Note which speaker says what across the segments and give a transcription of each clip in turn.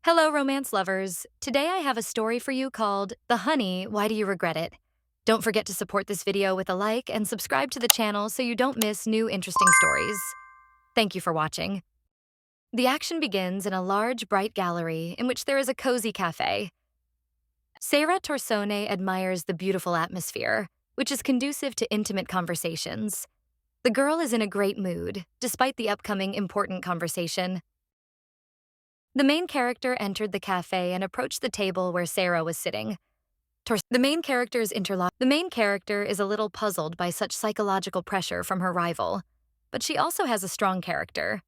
Speaker 1: Hello, romance lovers. Today I have a story for you called The Honey, Why Do You Regret It? Don't forget to support this video with a like and subscribe to the channel so you don't miss new interesting stories. Thank you for watching. The action begins in a large, bright gallery in which there is a cozy cafe. Sarah Torsone admires the beautiful atmosphere, which is conducive to intimate conversations. The girl is in a great mood, despite the upcoming important conversation. The main character entered the cafe and approached the table where Sarah was sitting. The main character is a little puzzled by such psychological pressure from her rival, but she also has a strong character.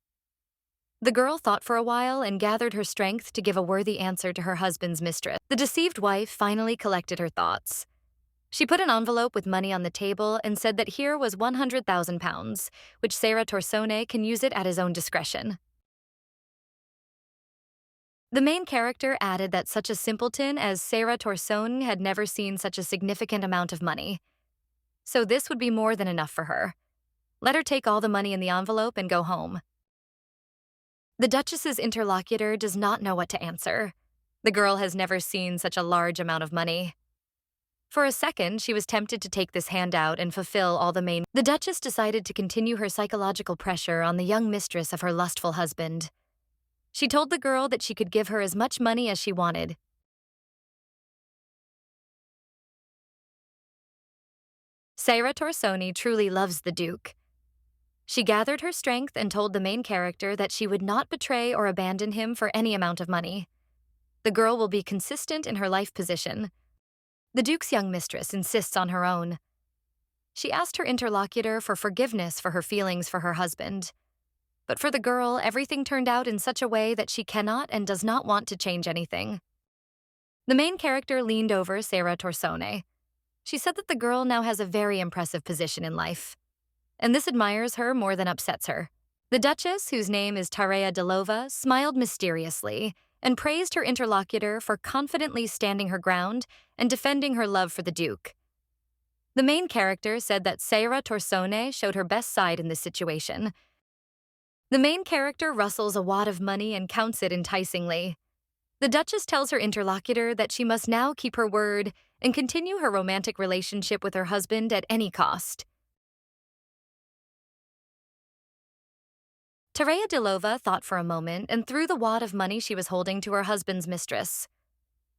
Speaker 1: The girl thought for a while and gathered her strength to give a worthy answer to her husband's mistress. The deceived wife finally collected her thoughts. She put an envelope with money on the table and said that here was £100,000, which Sarah Torsone can use it at his own discretion. The main character added that such a simpleton as Sarah Torsone had never seen such a significant amount of money. So this would be more than enough for her. Let her take all the money in the envelope and go home. The Duchess's interlocutor does not know what to answer. The girl has never seen such a large amount of money. For a second, she was tempted to take this handout and fulfill all the main. The Duchess decided to continue her psychological pressure on the young mistress of her lustful husband. She told the girl that she could give her as much money as she wanted. Sarah Torsone truly loves the Duke. She gathered her strength and told the main character that she would not betray or abandon him for any amount of money. The girl will be consistent in her life position. The Duke's young mistress insists on her own. She asked her interlocutor for forgiveness for her feelings for her husband. But for the girl, everything turned out in such a way that she cannot and does not want to change anything. The main character leaned over Sarah Torsone. She said that the girl now has a very impressive position in life, and this admires her more than upsets her. The Duchess, whose name is Tarea Delova, smiled mysteriously and praised her interlocutor for confidently standing her ground and defending her love for the Duke. The main character said that Sarah Torsone showed her best side in this situation. The main character rustles a wad of money and counts it enticingly. The Duchess tells her interlocutor that she must now keep her word and continue her romantic relationship with her husband at any cost. Tarea Delova thought for a moment and threw the wad of money she was holding to her husband's mistress.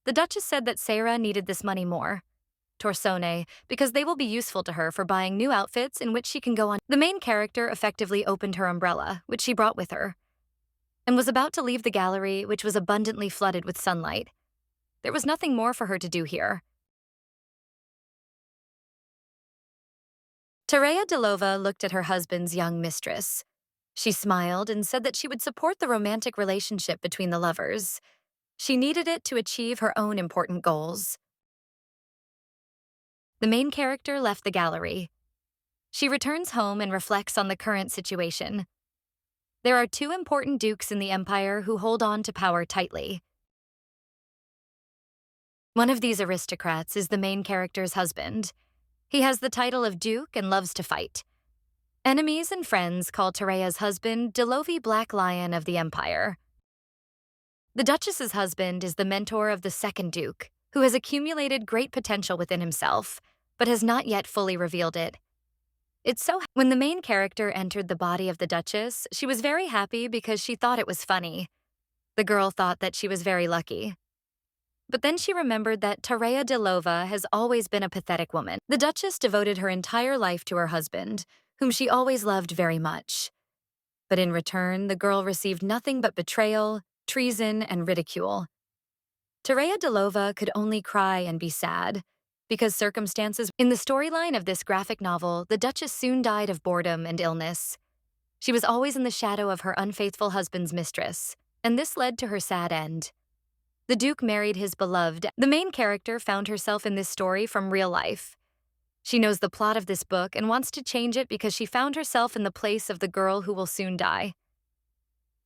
Speaker 1: The Duchess said that Sarah needed this money more. Torsone, because they will be useful to her for buying new outfits in which she can go on. The main character effectively opened her umbrella, which she brought with her, and was about to leave the gallery, which was abundantly flooded with sunlight. There was nothing more for her to do here. Tarea Delova looked at her husband's young mistress. She smiled and said that she would support the romantic relationship between the lovers. She needed it to achieve her own important goals. The main character left the gallery. She returns home and reflects on the current situation. There are two important dukes in the empire who hold on to power tightly. One of these aristocrats is the main character's husband. He has the title of duke and loves to fight. Enemies and friends call Tarea's husband Delovi Black Lion of the Empire. The Duchess's husband is the mentor of the second duke, who has accumulated great potential within himself, but has not yet fully revealed it. When the main character entered the body of the Duchess, she was very happy because she thought it was funny. The girl thought that she was very lucky. But then she remembered that Tarea Delova has always been a pathetic woman. The Duchess devoted her entire life to her husband, whom she always loved very much. But in return, the girl received nothing but betrayal, treason, and ridicule. Tarea Delova could only cry and be sad, because circumstances. In the storyline of this graphic novel, the Duchess soon died of boredom and illness. She was always in the shadow of her unfaithful husband's mistress, and this led to her sad end. The Duke married his beloved. The main character found herself in this story from real life. She knows the plot of this book and wants to change it because she found herself in the place of the girl who will soon die.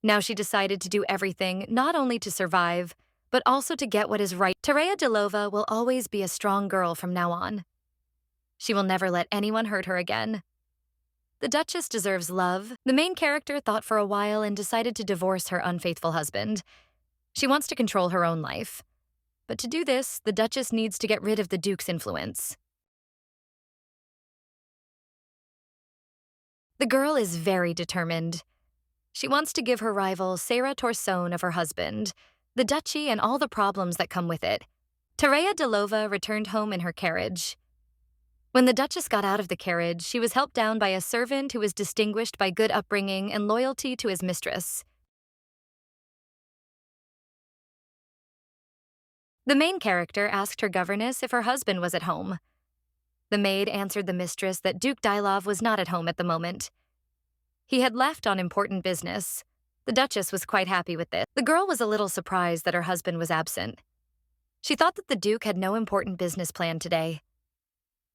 Speaker 1: Now she decided to do everything, not only to survive, but also to get what is right. Tarea Delova will always be a strong girl from now on. She will never let anyone hurt her again. The Duchess deserves love. The main character thought for a while and decided to divorce her unfaithful husband. She wants to control her own life. But to do this, the Duchess needs to get rid of the Duke's influence. The girl is very determined. She wants to give her rival Sarah Torsone of her husband, the duchy and all the problems that come with it. Terea Delova returned home in her carriage. When the Duchess got out of the carriage, she was helped down by a servant who was distinguished by good upbringing and loyalty to his mistress. The main character asked her governess if her husband was at home. The maid answered the mistress that Duke Dylov was not at home at the moment. He had left on important business. The Duchess was quite happy with this. The girl was a little surprised that her husband was absent. She thought that the Duke had no important business plan today.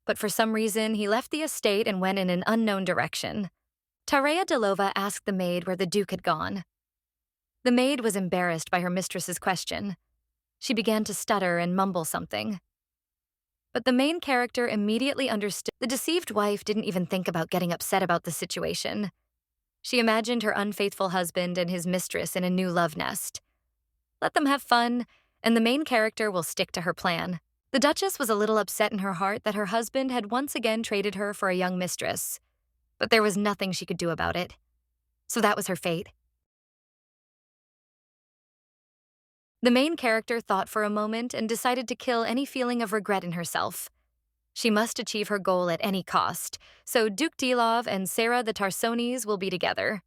Speaker 1: But for some reason, he left the estate and went in an unknown direction. Terea Delova asked the maid where the Duke had gone. The maid was embarrassed by her mistress's question. She began to stutter and mumble something. But the main character immediately understood. The deceived wife didn't even think about getting upset about the situation. She imagined her unfaithful husband and his mistress in a new love nest. Let them have fun, and the main character will stick to her plan. The Duchess was a little upset in her heart that her husband had once again traded her for a young mistress, but there was nothing she could do about it. So that was her fate. The main character thought for a moment and decided to kill any feeling of regret in herself. She must achieve her goal at any cost, so Duke Dilov and Sarah the Tarsones will be together.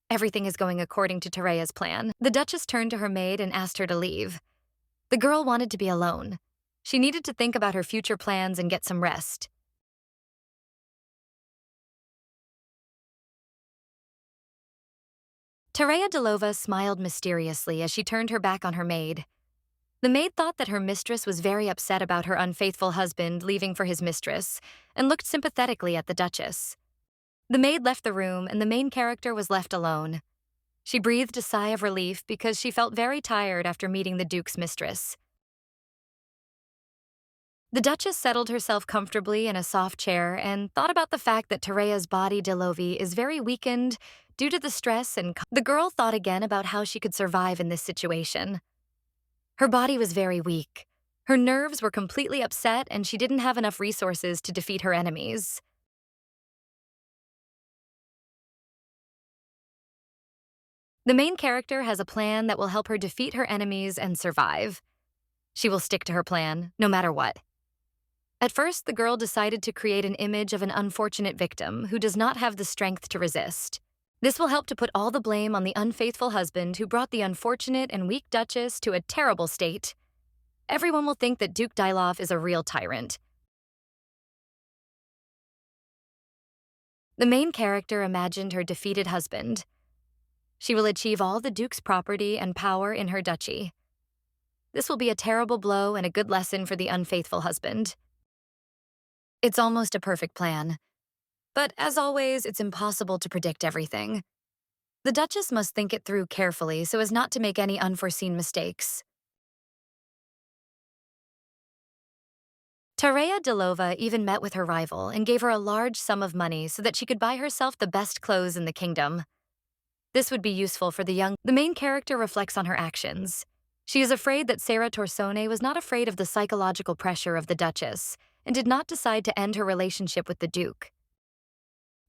Speaker 1: Everything is going according to Terea's plan. The Duchess turned to her maid and asked her to leave. The girl wanted to be alone. She needed to think about her future plans and get some rest. Terea Delova smiled mysteriously as she turned her back on her maid. The maid thought that her mistress was very upset about her unfaithful husband leaving for his mistress and looked sympathetically at the Duchess. The maid left the room and the main character was left alone. She breathed a sigh of relief because she felt very tired after meeting the Duke's mistress. The Duchess settled herself comfortably in a soft chair and thought about the fact that Terea's body Delovi is very weakened due to the stress and the girl thought again about how she could survive in this situation. Her body was very weak. Her nerves were completely upset and she didn't have enough resources to defeat her enemies. The main character has a plan that will help her defeat her enemies and survive. She will stick to her plan, no matter what. At first, the girl decided to create an image of an unfortunate victim who does not have the strength to resist. This will help to put all the blame on the unfaithful husband who brought the unfortunate and weak Duchess to a terrible state. Everyone will think that Duke Dylov is a real tyrant. The main character imagined her defeated husband. She will achieve all the Duke's property and power in her duchy. This will be a terrible blow and a good lesson for the unfaithful husband. It's almost a perfect plan. But as always, it's impossible to predict everything. The Duchess must think it through carefully so as not to make any unforeseen mistakes. Terea Delova even met with her rival and gave her a large sum of money so that she could buy herself the best clothes in the kingdom. This would be useful for the young. The main character reflects on her actions. She is afraid that Sarah Torsone was not afraid of the psychological pressure of the Duchess and did not decide to end her relationship with the Duke.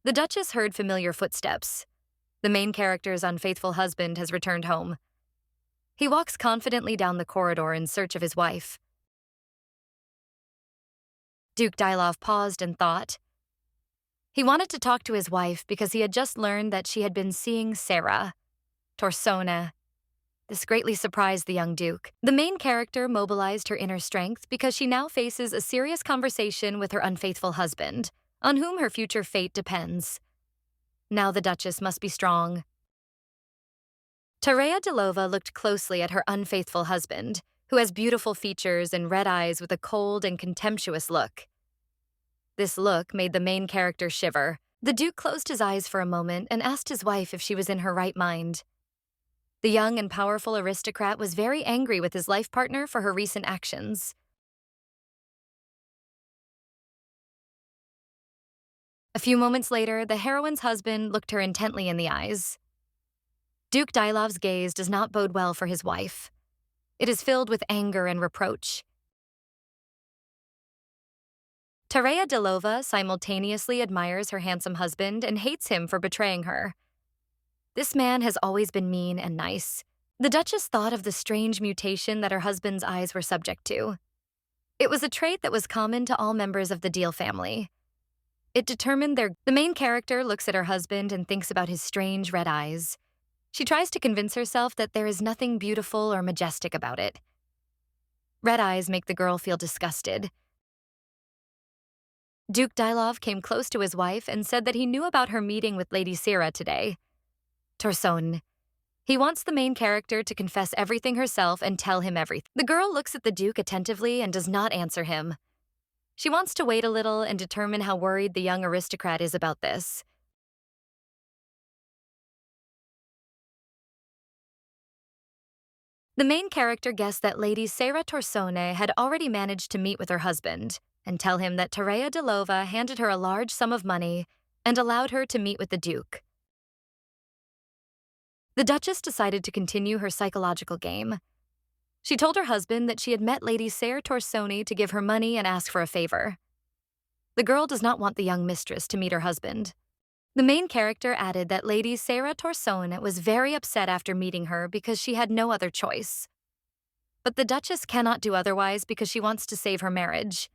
Speaker 1: The Duchess heard familiar footsteps. The main character's unfaithful husband has returned home. He walks confidently down the corridor in search of his wife. Duke Dylov paused and thought. He wanted to talk to his wife because he had just learned that she had been seeing Sarah Torsone. This greatly surprised the young Duke. The main character mobilized her inner strength because she now faces a serious conversation with her unfaithful husband, on whom her future fate depends. Now the Duchess must be strong. Terea Delova looked closely at her unfaithful husband, who has beautiful features and red eyes with a cold and contemptuous look. This look made the main character shiver. The Duke closed his eyes for a moment and asked his wife if she was in her right mind. The young and powerful aristocrat was very angry with his life partner for her recent actions. A few moments later, the heroine's husband looked her intently in the eyes. Duke Dylov's gaze does not bode well for his wife. It is filled with anger and reproach. Tareya Delova simultaneously admires her handsome husband and hates him for betraying her. This man has always been mean and nice. The Duchess thought of the strange mutation that her husband's eyes were subject to. It was a trait that was common to all members of the Deal family. It determined The main character looks at her husband and thinks about his strange red eyes. She tries to convince herself that there is nothing beautiful or majestic about it. Red eyes make the girl feel disgusted. Duke Dylov came close to his wife and said that he knew about her meeting with Lady Sira today. Torson. He wants the main character to confess everything herself and tell him everything. The girl looks at the Duke attentively and does not answer him. She wants to wait a little and determine how worried the young aristocrat is about this. The main character guessed that Lady Sera Torsone had already managed to meet with her husband and tell him that Tareya Delova handed her a large sum of money and allowed her to meet with the Duke. The Duchess decided to continue her psychological game. She told her husband that she had met Lady Sera Torsone to give her money and ask for a favor. The girl does not want the young mistress to meet her husband. The main character added that Lady Sera Torsone was very upset after meeting her because she had no other choice. But the Duchess cannot do otherwise because she wants to save her marriage.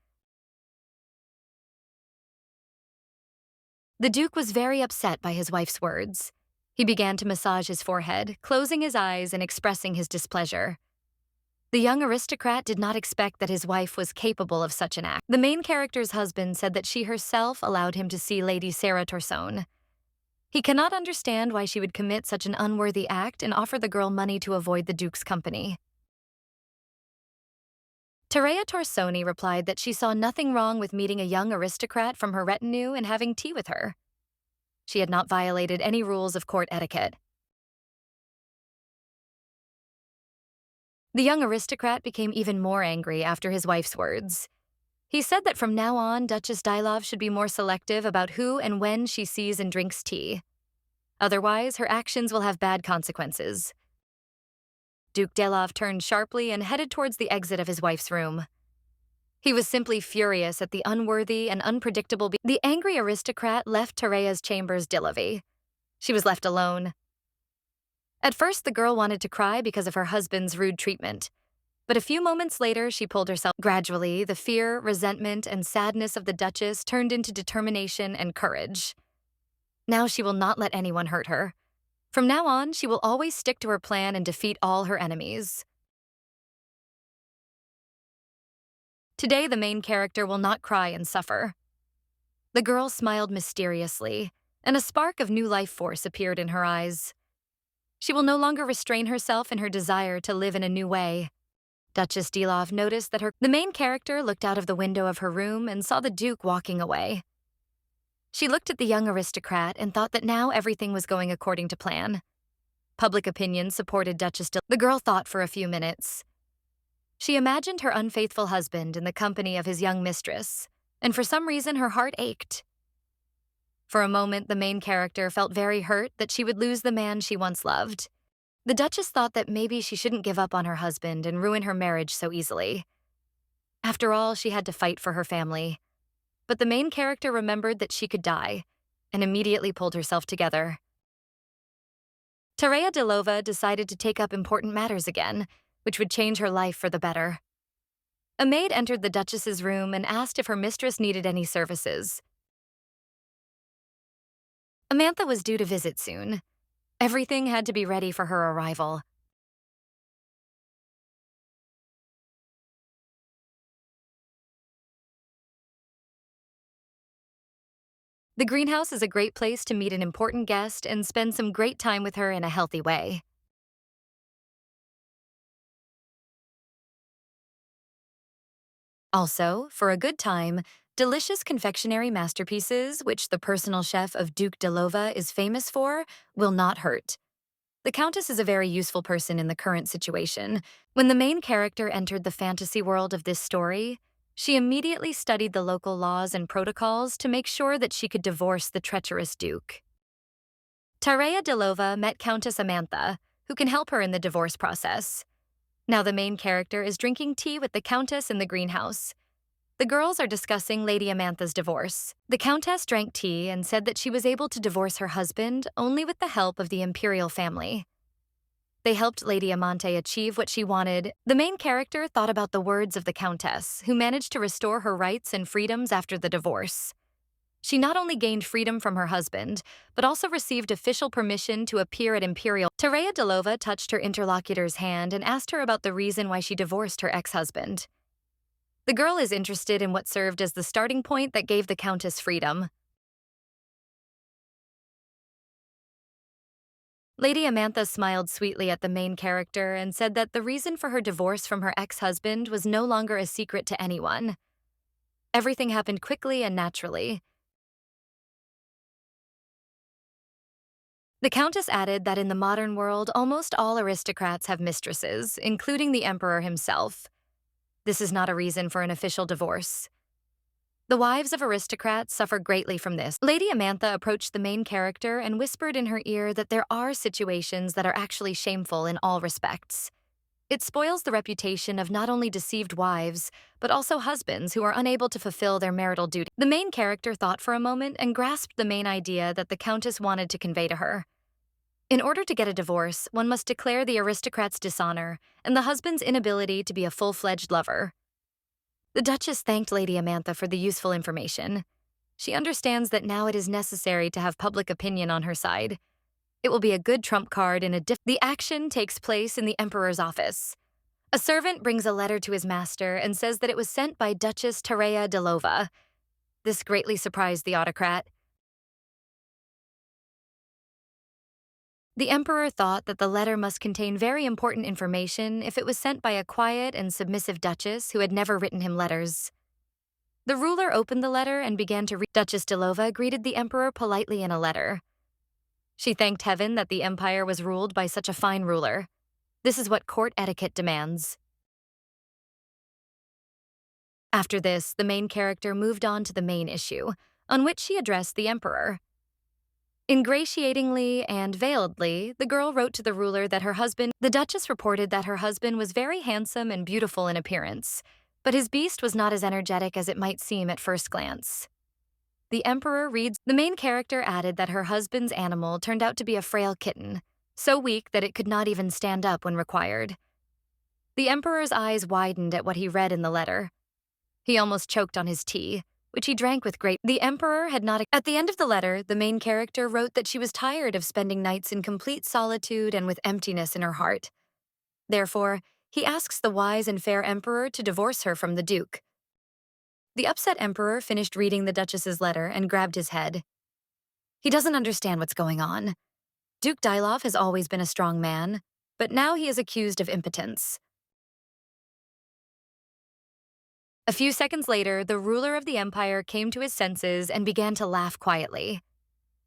Speaker 1: The Duke was very upset by his wife's words. He began to massage his forehead, closing his eyes and expressing his displeasure. The young aristocrat did not expect that his wife was capable of such an act. The main character's husband said that she herself allowed him to see Lady Sera Torsone. He cannot understand why she would commit such an unworthy act and offer the girl money to avoid the Duke's company. Tareya Torsone replied that she saw nothing wrong with meeting a young aristocrat from her retinue and having tea with her. She had not violated any rules of court etiquette. The young aristocrat became even more angry after his wife's words. He said that from now on, Duchess Dylov should be more selective about who and when she sees and drinks tea. Otherwise, her actions will have bad consequences. Duke Delov turned sharply and headed towards the exit of his wife's room. He was simply furious at the unworthy and unpredictable. The angry aristocrat left Tareya's chambers Dilovy. She was left alone. At first, the girl wanted to cry because of her husband's rude treatment. But a few moments later, she pulled herself. Gradually, the fear, resentment, and sadness of the Duchess turned into determination and courage. Now she will not let anyone hurt her. From now on, she will always stick to her plan and defeat all her enemies. Today, the main character will not cry and suffer. The girl smiled mysteriously, and a spark of new life force appeared in her eyes. She will no longer restrain herself in her desire to live in a new way. Duchess Delov noticed that the main character looked out of the window of her room and saw the Duke walking away. She looked at the young aristocrat and thought that now everything was going according to plan. Public opinion supported Duchess Delova. The girl thought for a few minutes. She imagined her unfaithful husband in the company of his young mistress, and for some reason her heart ached. For a moment, the main character felt very hurt that she would lose the man she once loved. The Duchess thought that maybe she shouldn't give up on her husband and ruin her marriage so easily. After all, she had to fight for her family. But the main character remembered that she could die, and immediately pulled herself together. Tareya Delova decided to take up important matters again, which would change her life for the better. A maid entered the Duchess's room and asked if her mistress needed any services. Amantha was due to visit soon. Everything had to be ready for her arrival. The greenhouse is a great place to meet an important guest and spend some great time with her in a healthy way. Also, for a good time, delicious confectionery masterpieces, which the personal chef of Duke Delova is famous for, will not hurt. The Countess is a very useful person in the current situation. When the main character entered the fantasy world of this story, she immediately studied the local laws and protocols to make sure that she could divorce the treacherous Duke. Tareya Delova met Countess Amantha, who can help her in the divorce process. Now the main character is drinking tea with the Countess in the greenhouse. The girls are discussing Lady Amantha's divorce. The Countess drank tea and said that she was able to divorce her husband only with the help of the imperial family. They helped Lady Amante achieve what she wanted. The main character thought about the words of the Countess, who managed to restore her rights and freedoms after the divorce. She not only gained freedom from her husband, but also received official permission to appear at Imperial. Tareya Delova touched her interlocutor's hand and asked her about the reason why she divorced her ex-husband. The girl is interested in what served as the starting point that gave the Countess freedom. Lady Amantha smiled sweetly at the main character and said that the reason for her divorce from her ex-husband was no longer a secret to anyone. Everything happened quickly and naturally. The Countess added that in the modern world, almost all aristocrats have mistresses, including the Emperor himself. This is not a reason for an official divorce. The wives of aristocrats suffer greatly from this. Lady Amantha approached the main character and whispered in her ear that there are situations that are actually shameful in all respects. It spoils the reputation of not only deceived wives, but also husbands who are unable to fulfill their marital duty. The main character thought for a moment and grasped the main idea that the Countess wanted to convey to her. In order to get a divorce, one must declare the aristocrat's dishonor and the husband's inability to be a full-fledged lover. The Duchess thanked Lady Amantha for the useful information. She understands that now it is necessary to have public opinion on her side. It will be a good trump card in The action takes place in the Emperor's office. A servant brings a letter to his master and says that it was sent by Duchess Tareya Delova. This greatly surprised the autocrat. The Emperor thought that the letter must contain very important information if it was sent by a quiet and submissive Duchess who had never written him letters. The ruler opened the letter and began to read. Duchess Delova greeted the Emperor politely in a letter. She thanked heaven that the empire was ruled by such a fine ruler. This is what court etiquette demands. After this, the main character moved on to the main issue, on which she addressed the Emperor. Ingratiatingly and veiledly, the girl wrote to the ruler that the Duchess reported that her husband was very handsome and beautiful in appearance, but his beast was not as energetic as it might seem at first glance. The Emperor reads. The main character added that her husband's animal turned out to be a frail kitten, so weak that it could not even stand up when required. The Emperor's eyes widened at what he read in the letter. He almost choked on his tea, which he drank with great. The Emperor had not. At the end of the letter, the main character wrote that she was tired of spending nights in complete solitude and with emptiness in her heart. Therefore, he asks the wise and fair Emperor to divorce her from the Duke. The upset Emperor finished reading the Duchess's letter and grabbed his head. He doesn't understand what's going on. Duke Dylov has always been a strong man, but now he is accused of impotence. A few seconds later, the ruler of the empire came to his senses and began to laugh quietly.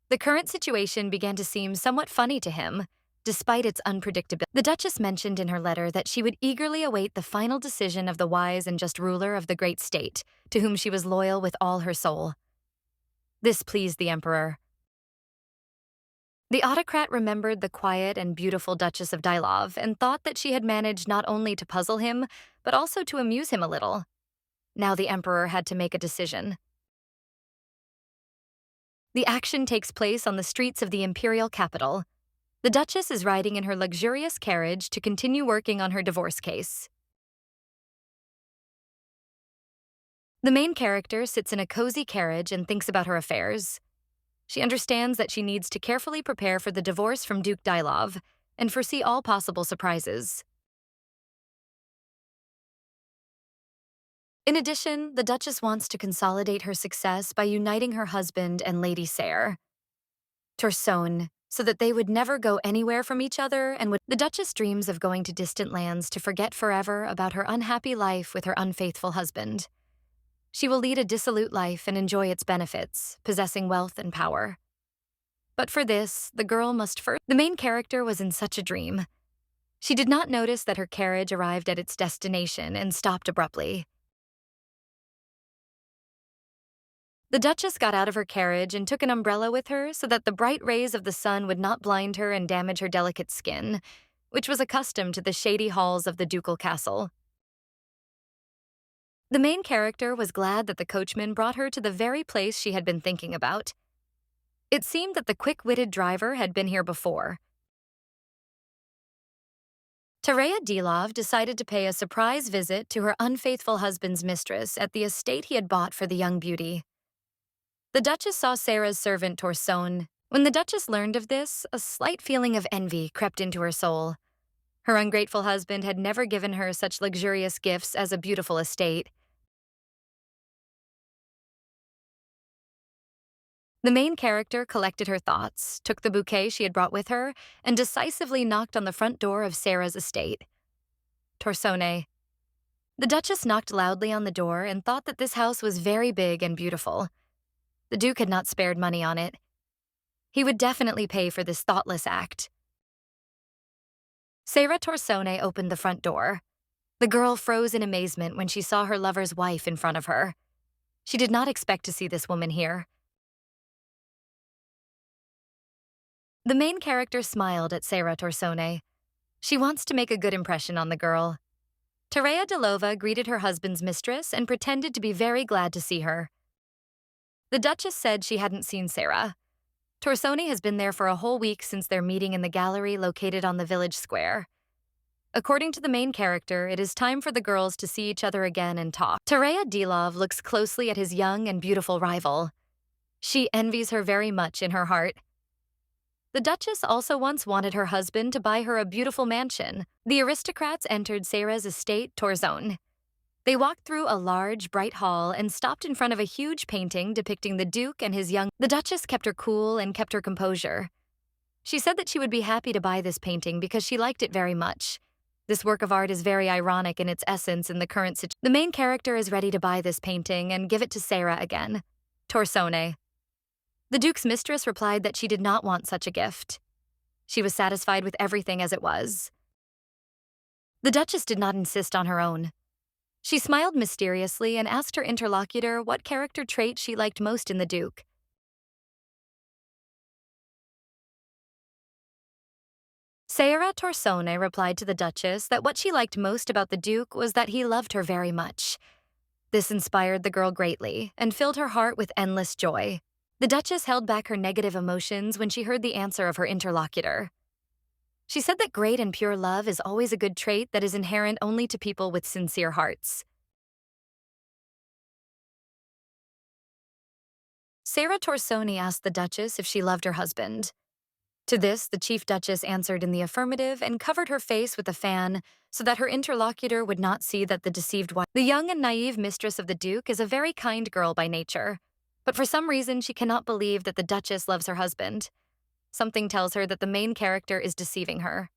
Speaker 1: The current situation began to seem somewhat funny to him, despite its unpredictability. The Duchess mentioned in her letter that she would eagerly await the final decision of the wise and just ruler of the great state, to whom she was loyal with all her soul. This pleased the Emperor. The autocrat remembered the quiet and beautiful Duchess of Dylov and thought that she had managed not only to puzzle him, but also to amuse him a little. Now the Emperor had to make a decision. The action takes place on the streets of the imperial capital. The Duchess is riding in her luxurious carriage to continue working on her divorce case. The main character sits in a cozy carriage and thinks about her affairs. She understands that she needs to carefully prepare for the divorce from Duke Dylov and foresee all possible surprises. In addition, the Duchess wants to consolidate her success by uniting her husband and Lady Sayre, Torson, so that they would never go anywhere from each other and would. The Duchess dreams of going to distant lands to forget forever about her unhappy life with her unfaithful husband. She will lead a dissolute life and enjoy its benefits, possessing wealth and power. But for this, the girl must first. The main character was in such a dream. She did not notice that her carriage arrived at its destination and stopped abruptly. The Duchess got out of her carriage and took an umbrella with her so that the bright rays of the sun would not blind her and damage her delicate skin, which was accustomed to the shady halls of the ducal castle. The main character was glad that the coachman brought her to the very place she had been thinking about. It seemed that the quick-witted driver had been here before. Tereya Dilov decided to pay a surprise visit to her unfaithful husband's mistress at the estate he had bought for the young beauty. The Duchess saw Sarah's servant Torson. When the Duchess learned of this, a slight feeling of envy crept into her soul. Her ungrateful husband had never given her such luxurious gifts as a beautiful estate. The main character collected her thoughts, took the bouquet she had brought with her, and decisively knocked on the front door of Sarah's estate. Torsone. The Duchess knocked loudly on the door and thought that this house was very big and beautiful. The Duke had not spared money on it. He would definitely pay for this thoughtless act. Sarah Torsone opened the front door. The girl froze in amazement when she saw her lover's wife in front of her. She did not expect to see this woman here. The main character smiled at Sarah Torsone. She wants to make a good impression on the girl. Tereya Dilova greeted her husband's mistress and pretended to be very glad to see her. The Duchess said she hadn't seen Sarah. Torsone has been there for a whole week since their meeting in the gallery located on the village square. According to the main character, it is time for the girls to see each other again and talk. Tereya Dilov looks closely at his young and beautiful rival. She envies her very much in her heart. The Duchess also once wanted her husband to buy her a beautiful mansion. The aristocrats entered Sarah's estate, Torzone. They walked through a large, bright hall and stopped in front of a huge painting depicting the Duke and his young... The Duchess kept her cool and kept her composure. She said that she would be happy to buy this painting because she liked it very much. This work of art is very ironic in its essence in the current situation. The main character is ready to buy this painting and give it to Sarah again. Torsone. The Duke's mistress replied that she did not want such a gift. She was satisfied with everything as it was. The Duchess did not insist on her own. She smiled mysteriously and asked her interlocutor what character trait she liked most in the Duke. Sarah Torsone replied to the Duchess that what she liked most about the Duke was that he loved her very much. This inspired the girl greatly and filled her heart with endless joy. The Duchess held back her negative emotions when she heard the answer of her interlocutor. She said that great and pure love is always a good trait that is inherent only to people with sincere hearts. Sarah Torsone asked the Duchess if she loved her husband. To this, the Chief Duchess answered in the affirmative and covered her face with a fan so that her interlocutor would not see that the deceived wife. The young and naive mistress of the Duke is a very kind girl by nature, but for some reason she cannot believe that the Duchess loves her husband. Something tells her that the main character is deceiving her.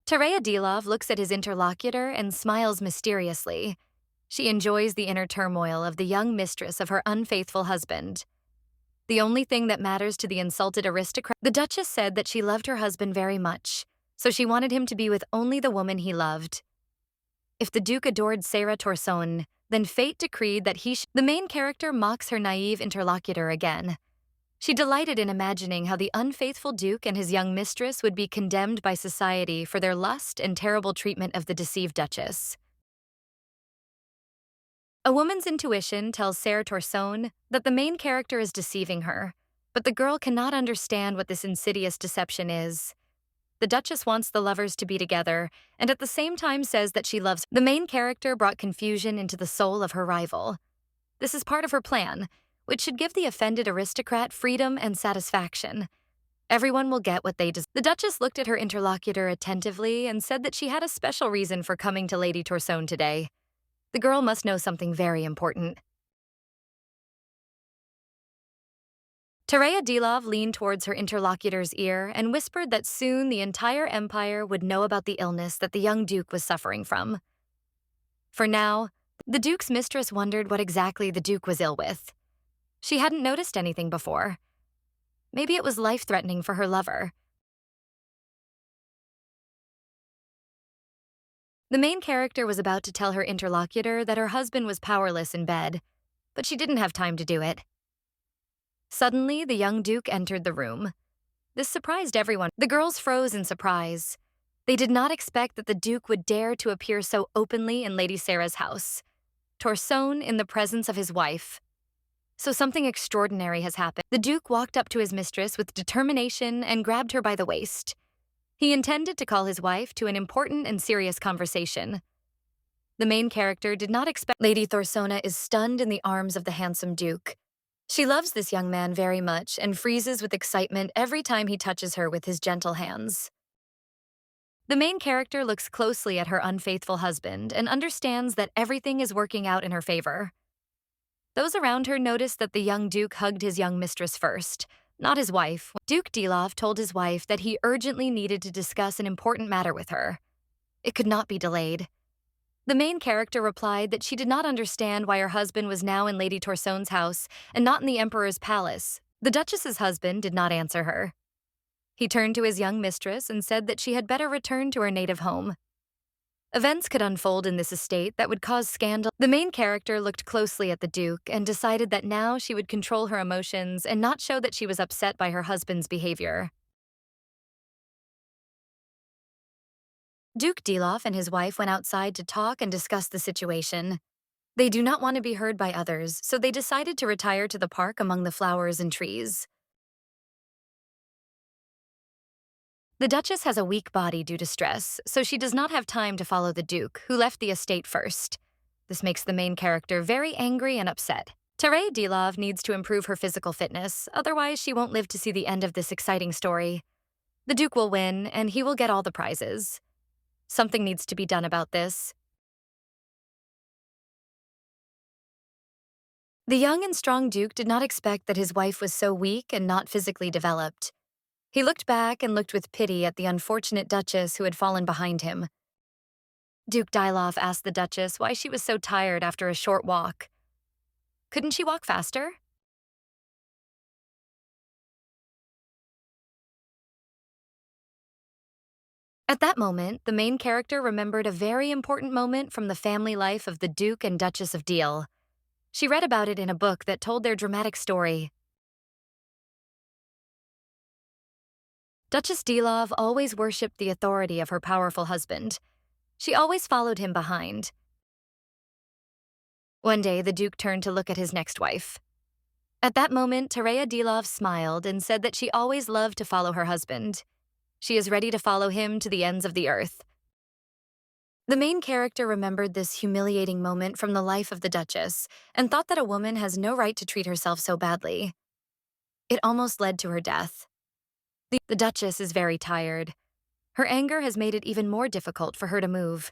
Speaker 1: Tereya Dilov looks at his interlocutor and smiles mysteriously. She enjoys the inner turmoil of the young mistress of her unfaithful husband. The only thing that matters to the insulted aristocrat. The Duchess said that she loved her husband very much, so she wanted him to be with only the woman he loved. If the Duke adored Sarah Torsone, then fate decreed that the main character mocks her naive interlocutor again. She delighted in imagining how the unfaithful Duke and his young mistress would be condemned by society for their lust and terrible treatment of the deceived Duchess. A woman's intuition tells Sarah Torsone that the main character is deceiving her, but the girl cannot understand what this insidious deception is. The Duchess wants the lovers to be together, and at the same time says that she loves. The main character brought confusion into the soul of her rival. This is part of her plan, which should give the offended aristocrat freedom and satisfaction. Everyone will get what they deserve. The Duchess looked at her interlocutor attentively and said that she had a special reason for coming to Lady Torsone today. The girl must know something very important. Tereya Dilov leaned towards her interlocutor's ear and whispered that soon the entire empire would know about the illness that the young Duke was suffering from. For now, the Duke's mistress wondered what exactly the Duke was ill with. She hadn't noticed anything before. Maybe it was life-threatening for her lover. The main character was about to tell her interlocutor that her husband was powerless in bed. but she didn't have time to do it. Suddenly, the young Duke entered the room. This surprised everyone. The girls froze in surprise. They did not expect that the Duke would dare to appear so openly in Lady Sarah's house, torson in the presence of his wife. So something extraordinary has happened. The Duke walked up to his mistress with determination and grabbed her by the waist. He intended to call his wife to an important and serious conversation. The main character did not expect. Lady Thorsona is stunned in the arms of the handsome Duke. She loves this young man very much and freezes with excitement every time he touches her with his gentle hands. The main character looks closely at her unfaithful husband and understands that everything is working out in her favor. Those around her notice that the young Duke hugged his young mistress first, not his wife. Duke Dilov told his wife that he urgently needed to discuss an important matter with her. It could not be delayed. The main character replied that she did not understand why her husband was now in Lady Torson's house and not in the Emperor's palace. The Duchess's husband did not answer her. He turned to his young mistress and said that she had better return to her native home. Events could unfold in this estate that would cause scandal. The main character looked closely at the Duke and decided that now she would control her emotions and not show that she was upset by her husband's behavior. Duke Dilov and his wife went outside to talk and discuss the situation. They do not want to be heard by others, so they decided to retire to the park among the flowers and trees. The Duchess has a weak body due to stress, so she does not have time to follow the Duke, who left the estate first. This makes the main character very angry and upset. Tereya Dilov needs to improve her physical fitness, otherwise she won't live to see the end of this exciting story. The Duke will win, and he will get all the prizes. Something needs to be done about this. The young and strong Duke did not expect that his wife was so weak and not physically developed. He looked back and looked with pity at the unfortunate Duchess who had fallen behind him. Duke Dilov asked the Duchess why she was so tired after a short walk. Couldn't she walk faster? At that moment, the main character remembered a very important moment from the family life of the Duke and Duchess of Deal. She read about it in a book that told their dramatic story. Duchess Dilov always worshipped the authority of her powerful husband. She always followed him behind. One day, the Duke turned to look at his next wife. At that moment, Tereya Dilov smiled and said that she always loved to follow her husband. She is ready to follow him to the ends of the earth. The main character remembered this humiliating moment from the life of the Duchess and thought that a woman has no right to treat herself so badly. It almost led to her death. The Duchess is very tired. Her anger has made it even more difficult for her to move.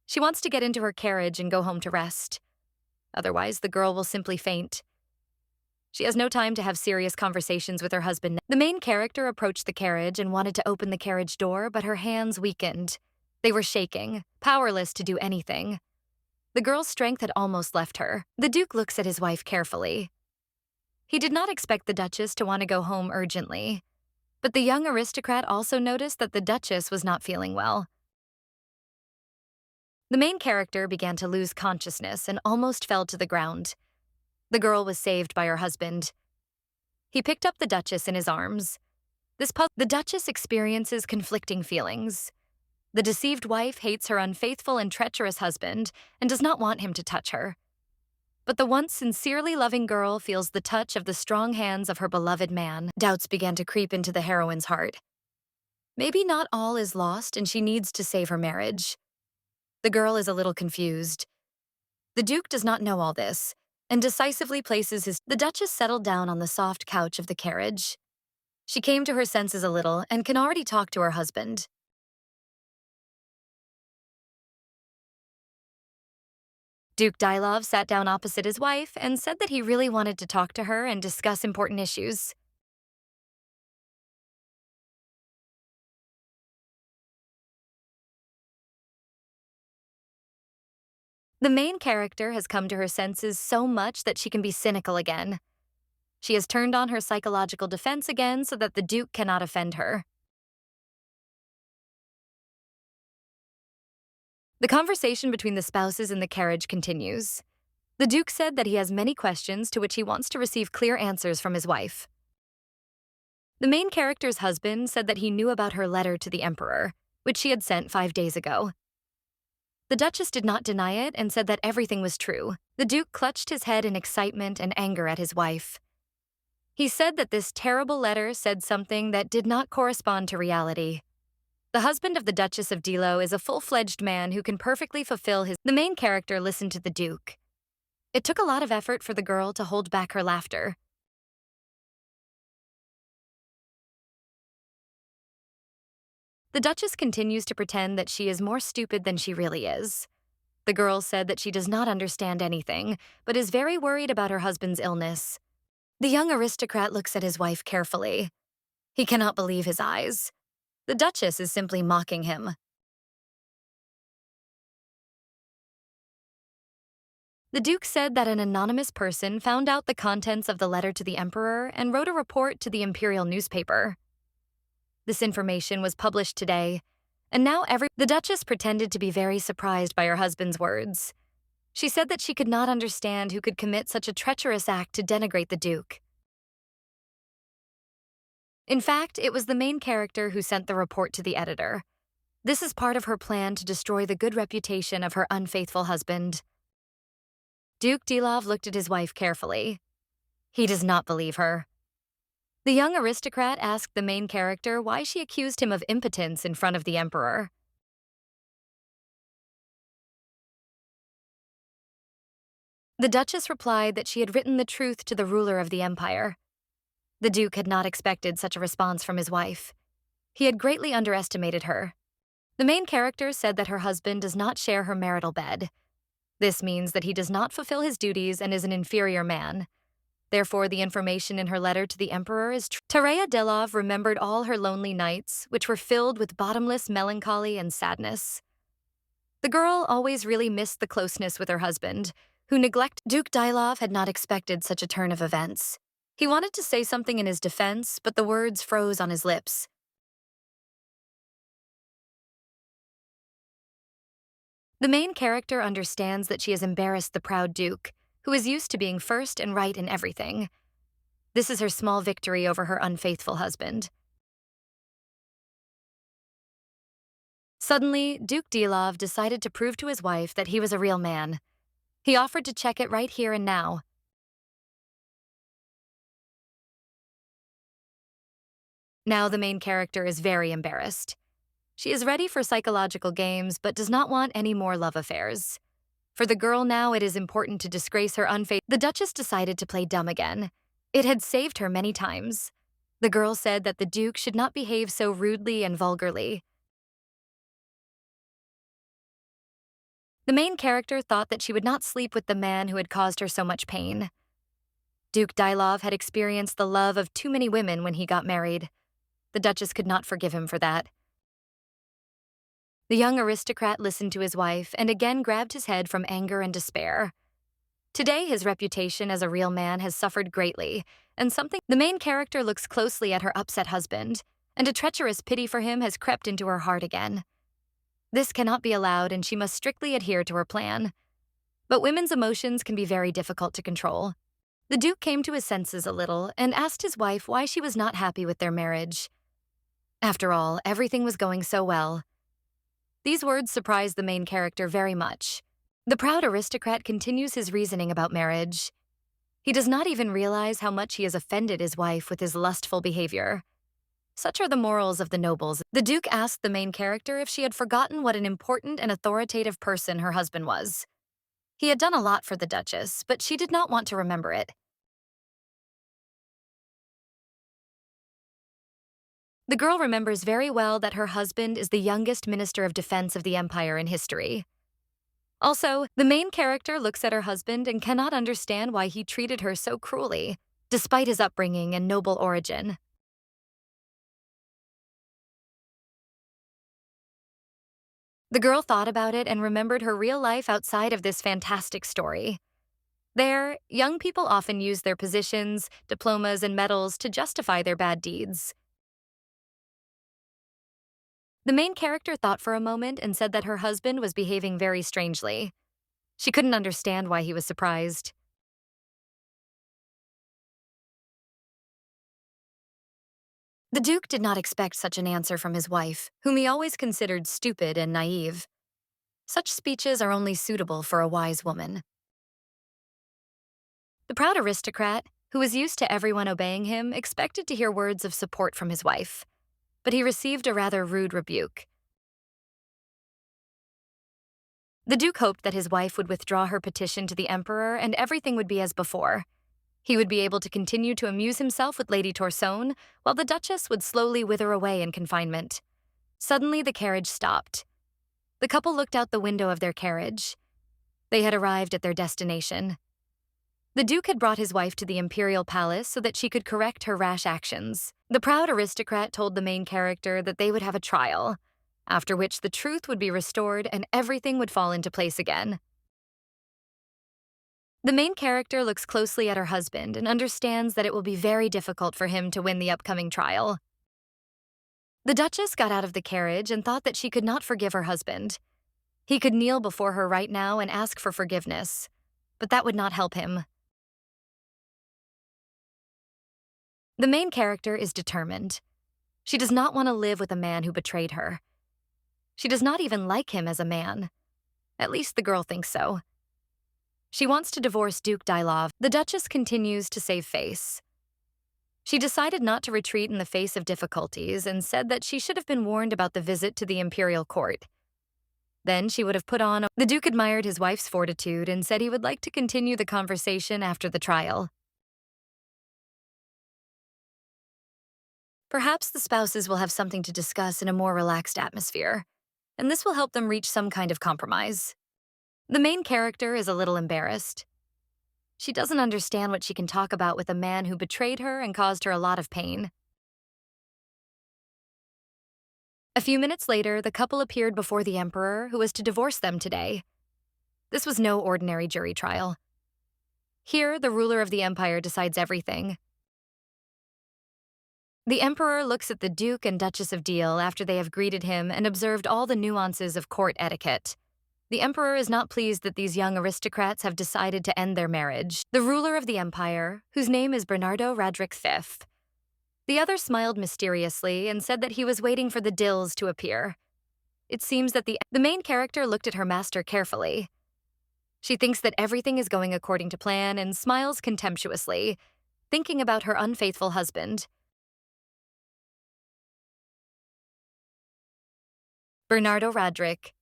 Speaker 1: She wants to get into her carriage and go home to rest. Otherwise, the girl will simply faint. She has no time to have serious conversations with her husband. The main character approached the carriage and wanted to open the carriage door, but her hands weakened. They were shaking, powerless to do anything. The girl's strength had almost left her. The Duke looks at his wife carefully. He did not expect the Duchess to want to go home urgently, but the young aristocrat also noticed that the Duchess was not feeling well. The main character began to lose consciousness and almost fell to the ground. The girl was saved by her husband. He picked up the Duchess in his arms. The Duchess experiences conflicting feelings. The deceived wife hates her unfaithful and treacherous husband and does not want him to touch her. But the once sincerely loving girl feels the touch of the strong hands of her beloved man. Doubts began to creep into the heroine's heart. Maybe not all is lost and she needs to save her marriage. The girl is a little confused. The Duke does not know all this and decisively places his... The Duchess settled down on the soft couch of the carriage. She came to her senses a little and can already talk to her husband. Duke Dilov sat down opposite his wife and said that he really wanted to talk to her and discuss important issues. The main character has come to her senses so much that she can be cynical again. She has turned on her psychological defense again so that the Duke cannot offend her. The conversation between the spouses in the carriage continues. The Duke said that he has many questions to which he wants to receive clear answers from his wife. The main character's husband said that he knew about her letter to the Emperor, which she had sent 5 days ago. The Duchess did not deny it and said that everything was true. The Duke clutched his head in excitement and anger at his wife. He said that this terrible letter said something that did not correspond to reality. The husband of the Duchess of Dilo is a full-fledged man who can perfectly fulfill his... The main character listened to the Duke. It took a lot of effort for the girl to hold back her laughter. The Duchess continues to pretend that she is more stupid than she really is. The girl said that she does not understand anything, but is very worried about her husband's illness. The young aristocrat looks at his wife carefully. He cannot believe his eyes. The Duchess is simply mocking him. The Duke said that an anonymous person found out the contents of the letter to the Emperor and wrote a report to the imperial newspaper. This information was published today, and now The Duchess pretended to be very surprised by her husband's words. She said that she could not understand who could commit such a treacherous act to denigrate the Duke. In fact, it was the main character who sent the report to the editor. This is part of her plan to destroy the good reputation of her unfaithful husband. Duke Dilov looked at his wife carefully. He does not believe her. The young aristocrat asked the main character why she accused him of impotence in front of the Emperor. The Duchess replied that she had written the truth to the ruler of the empire. The Duke had not expected such a response from his wife. He had greatly underestimated her. The main character said that her husband does not share her marital bed. This means that he does not fulfill his duties and is an inferior man. Therefore, the information in her letter to the Emperor is true. Tareya Delov remembered all her lonely nights, which were filled with bottomless melancholy and sadness. The girl always really missed the closeness with her husband, who neglected. Duke Dilov had not expected such a turn of events. He wanted to say something in his defense, but the words froze on his lips. The main character understands that she has embarrassed the proud Duke, who is used to being first and right in everything. This is her small victory over her unfaithful husband. Suddenly, Duke Dilov decided to prove to his wife that he was a real man. He offered to check it right here and now. Now the main character is very embarrassed. She is ready for psychological games, but does not want any more love affairs. For the girl now, it is important to disgrace her unfaith. The Duchess decided to play dumb again. It had saved her many times. The girl said that the Duke should not behave so rudely and vulgarly. The main character thought that she would not sleep with the man who had caused her so much pain. Duke Dilov had experienced the love of too many women when he got married. The Duchess could not forgive him for that. The young aristocrat listened to his wife and again grabbed his head from anger and despair. Today, his reputation as a real man has suffered greatly, and the main character looks closely at her upset husband, and a treacherous pity for him has crept into her heart again. This cannot be allowed, and she must strictly adhere to her plan. But women's emotions can be very difficult to control. The Duke came to his senses a little and asked his wife why she was not happy with their marriage. After all, everything was going so well. These words surprised the main character very much. The proud aristocrat continues his reasoning about marriage. He does not even realize how much he has offended his wife with his lustful behavior. Such are the morals of the nobles. The Duke asked the main character if she had forgotten what an important and authoritative person her husband was. He had done a lot for the Duchess, but she did not want to remember it. The girl remembers very well that her husband is the youngest Minister of Defense of the Empire in history. Also, the main character looks at her husband and cannot understand why he treated her so cruelly, despite his upbringing and noble origin. The girl thought about it and remembered her real life outside of this fantastic story. There, young people often use their positions, diplomas, and medals to justify their bad deeds. The main character thought for a moment and said that her husband was behaving very strangely. She couldn't understand why he was surprised. The Duke did not expect such an answer from his wife, whom he always considered stupid and naive. Such speeches are only suitable for a wise woman. The proud aristocrat, who was used to everyone obeying him, expected to hear words of support from his wife, but he received a rather rude rebuke. The Duke hoped that his wife would withdraw her petition to the Emperor and everything would be as before. He would be able to continue to amuse himself with Lady Torson, while the Duchess would slowly wither away in confinement. Suddenly, the carriage stopped. The couple looked out the window of their carriage. They had arrived at their destination. The Duke had brought his wife to the imperial palace so that she could correct her rash actions. The proud aristocrat told the main character that they would have a trial, after which the truth would be restored and everything would fall into place again. The main character looks closely at her husband and understands that it will be very difficult for him to win the upcoming trial. The Duchess got out of the carriage and thought that she could not forgive her husband. He could kneel before her right now and ask for forgiveness, but that would not help him. The main character is determined. She does not want to live with a man who betrayed her. She does not even like him as a man. At least the girl thinks so. She wants to divorce Duke Dylov. The Duchess continues to save face. She decided not to retreat in the face of difficulties and said that she should have been warned about the visit to the imperial court. Then she would have put on. The Duke admired his wife's fortitude and said he would like to continue the conversation after the trial. Perhaps the spouses will have something to discuss in a more relaxed atmosphere, and this will help them reach some kind of compromise. The main character is a little embarrassed. She doesn't understand what she can talk about with a man who betrayed her and caused her a lot of pain. A few minutes later, the couple appeared before the Emperor, who was to divorce them today. This was no ordinary jury trial. Here, the ruler of the empire decides everything. The Emperor looks at the Duke and Duchess of Deal after they have greeted him and observed all the nuances of court etiquette. The Emperor is not pleased that these young aristocrats have decided to end their marriage. The ruler of the empire, whose name is Bernardo Radric V. The other smiled mysteriously and said that he was waiting for the Dills to appear. It seems that the main character looked at her master carefully. She thinks that everything is going according to plan and smiles contemptuously, thinking about her unfaithful husband. Bernardo Radric.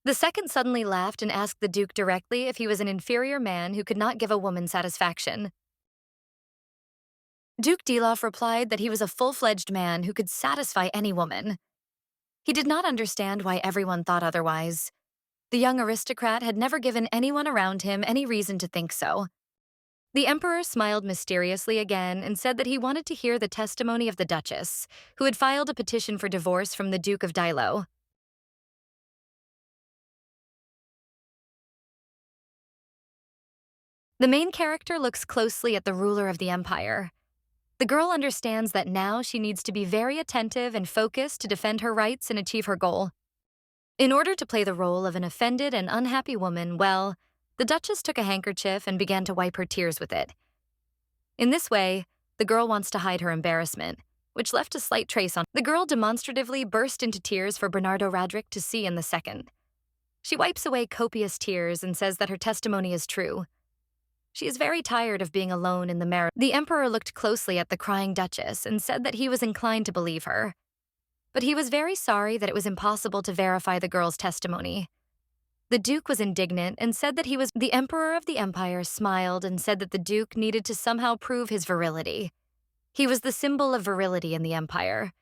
Speaker 1: The second suddenly laughed and asked the Duke directly if he was an inferior man who could not give a woman satisfaction. Duke Dilov replied that he was a full-fledged man who could satisfy any woman. He did not understand why everyone thought otherwise. The young aristocrat had never given anyone around him any reason to think so. The Emperor smiled mysteriously again and said that he wanted to hear the testimony of the Duchess, who had filed a petition for divorce from the Duke of Dilo. The main character looks closely at the ruler of the empire. The girl understands that now she needs to be very attentive and focused to defend her rights and achieve her goal. In order to play the role of an offended and unhappy woman well, the Duchess took a handkerchief and began to wipe her tears with it. In this way, the girl wants to hide her embarrassment, which left a slight trace on. The girl demonstratively burst into tears for Bernardo Radric to see in the second. She wipes away copious tears and says that her testimony is true. She is very tired of being alone in the marriage. The Emperor looked closely at the crying Duchess and said that he was inclined to believe her. But he was very sorry that it was impossible to verify the girl's testimony. The Duke was indignant and said that he was. The Emperor of the Empire smiled and said that the Duke needed to somehow prove his virility. He was the symbol of virility in the Empire.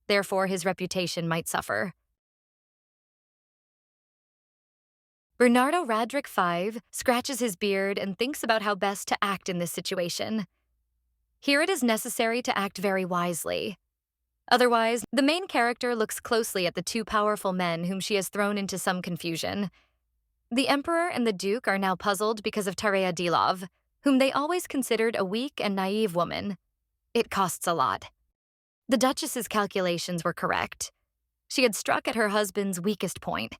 Speaker 1: Therefore, his reputation might suffer. Bernardo Radric V scratches his beard and thinks about how best to act in this situation. Here it is necessary to act very wisely. Otherwise, the main character looks closely at the two powerful men whom she has thrown into some confusion. The Emperor and the Duke are now puzzled because of Tareya Dilov, whom they always considered a weak and naive woman. It costs a lot. The Duchess's calculations were correct. She had struck at her husband's weakest point.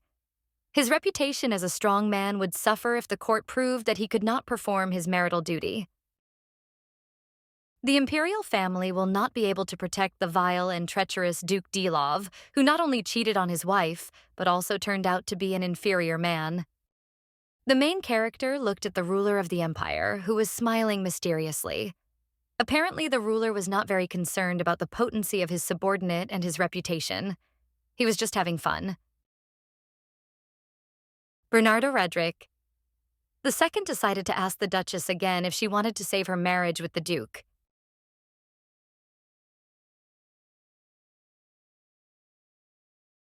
Speaker 1: His reputation as a strong man would suffer if the court proved that he could not perform his marital duty. The imperial family will not be able to protect the vile and treacherous Duke Dilov, who not only cheated on his wife, but also turned out to be an inferior man. The main character looked at the ruler of the empire, who was smiling mysteriously. Apparently, the ruler was not very concerned about the potency of his subordinate and his reputation. He was just having fun. Bernardo Redrick. The second decided to ask the Duchess again if she wanted to save her marriage with the Duke.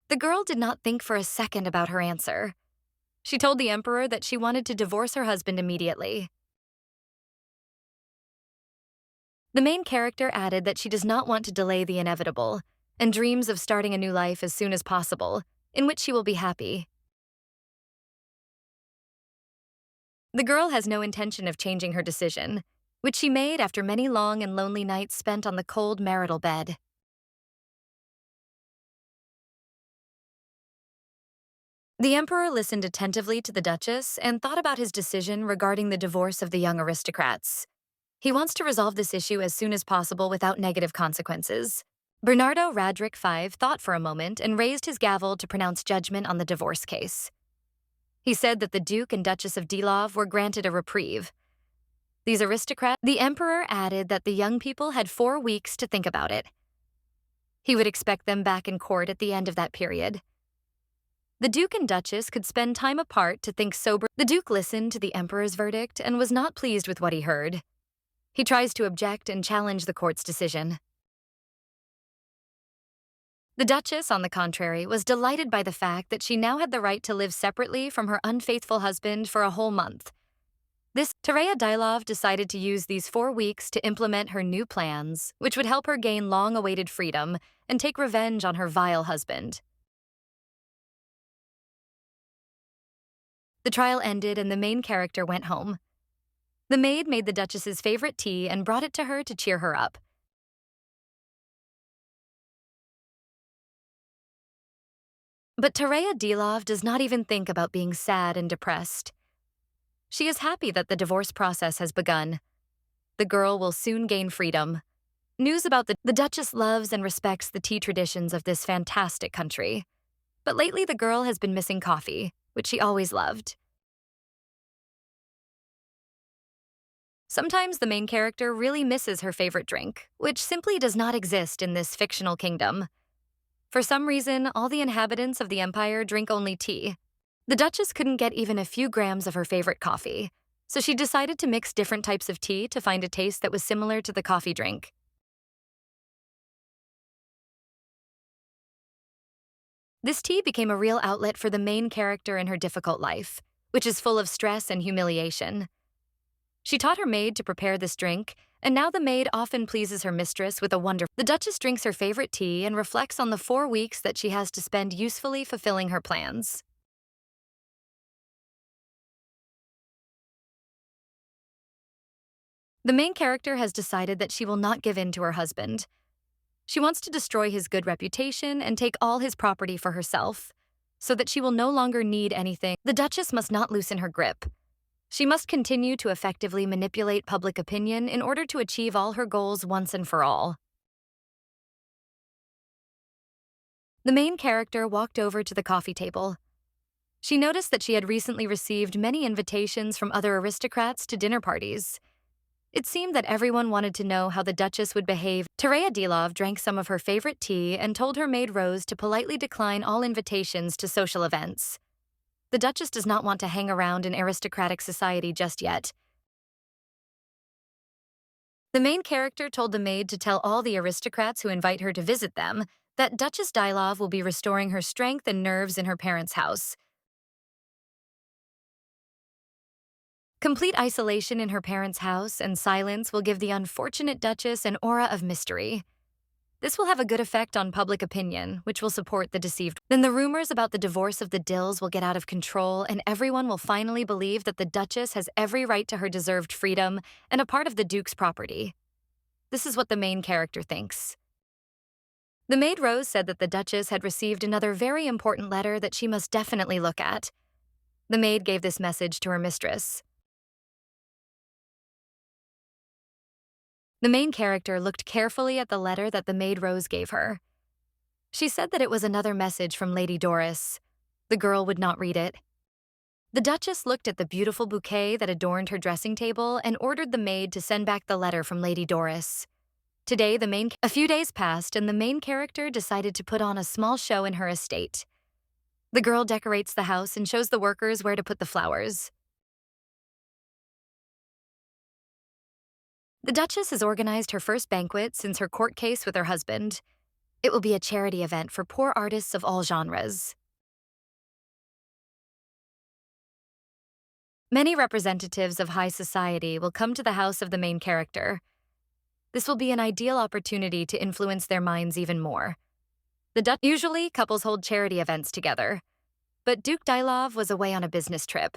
Speaker 1: The girl did not think for a second about her answer. She told the Emperor that she wanted to divorce her husband immediately. The main character added that she does not want to delay the inevitable and dreams of starting a new life as soon as possible, in which she will be happy. The girl has no intention of changing her decision, which she made after many long and lonely nights spent on the cold marital bed. The Emperor listened attentively to the Duchess and thought about his decision regarding the divorce of the young aristocrats. He wants to resolve this issue as soon as possible without negative consequences. Bernardo Radrick V thought for a moment and raised his gavel to pronounce judgment on the divorce case. He said that the Duke and Duchess of Dilov were granted a reprieve. These aristocrats, the Emperor added that the young people had 4 weeks to think about it. He would expect them back in court at the end of that period. The Duke and Duchess could spend time apart to think sober. The Duke listened to the Emperor's verdict and was not pleased with what he heard. He tries to object and challenge the court's decision. The Duchess, on the contrary, was delighted by the fact that she now had the right to live separately from her unfaithful husband for a whole month. Tareya Dilov decided to use these 4 weeks to implement her new plans, which would help her gain long-awaited freedom and take revenge on her vile husband. The trial ended and the main character went home. The maid made the Duchess's favorite tea and brought it to her to cheer her up. But Tareya Dilov does not even think about being sad and depressed. She is happy that the divorce process has begun. The girl will soon gain freedom. News about the Duchess loves and respects the tea traditions of this fantastic country. But lately the girl has been missing coffee, which she always loved. Sometimes the main character really misses her favorite drink, which simply does not exist in this fictional kingdom. For some reason, all the inhabitants of the empire drink only tea. The Duchess couldn't get even a few grams of her favorite coffee, so she decided to mix different types of tea to find a taste that was similar to the coffee drink. This tea became a real outlet for the main character in her difficult life, which is full of stress and humiliation. She taught her maid to prepare this drink, and now the maid often pleases her mistress with a wonderful. The Duchess drinks her favorite tea and reflects on the 4 weeks that she has to spend usefully fulfilling her plans. The main character has decided that she will not give in to her husband. She wants to destroy his good reputation and take all his property for herself, so that she will no longer need anything. The Duchess must not loosen her grip. She must continue to effectively manipulate public opinion in order to achieve all her goals once and for all. The main character walked over to the coffee table. She noticed that she had recently received many invitations from other aristocrats to dinner parties. It seemed that everyone wanted to know how the Duchess would behave. Tareya Dilov drank some of her favorite tea and told her maid Rose to politely decline all invitations to social events. The Duchess does not want to hang around in aristocratic society just yet. The main character told the maid to tell all the aristocrats who invite her to visit them that Duchess Dilov will be restoring her strength and nerves in her parents' house. Complete isolation in her parents' house and silence will give the unfortunate Duchess an aura of mystery. This will have a good effect on public opinion, which will support the deceived. Then the rumors about the divorce of the Dills will get out of control, and everyone will finally believe that the Duchess has every right to her deserved freedom and a part of the Duke's property. This is what the main character thinks. The maid Rose said that the Duchess had received another very important letter that she must definitely look at. The maid gave this message to her mistress. The main character looked carefully at the letter that the maid Rose gave her. She said that it was another message from Lady Doris. The girl would not read it. The Duchess looked at the beautiful bouquet that adorned her dressing table and ordered the maid to send back the letter from Lady Doris. Today, a few days passed, and the main character decided to put on a small show in her estate. The girl decorates the house and shows the workers where to put the flowers. The Duchess has organized her first banquet since her court case with her husband. It will be a charity event for poor artists of all genres. Many representatives of high society will come to the house of the main character. This will be an ideal opportunity to influence their minds even more. Usually, couples hold charity events together, but Duke Dylov was away on a business trip.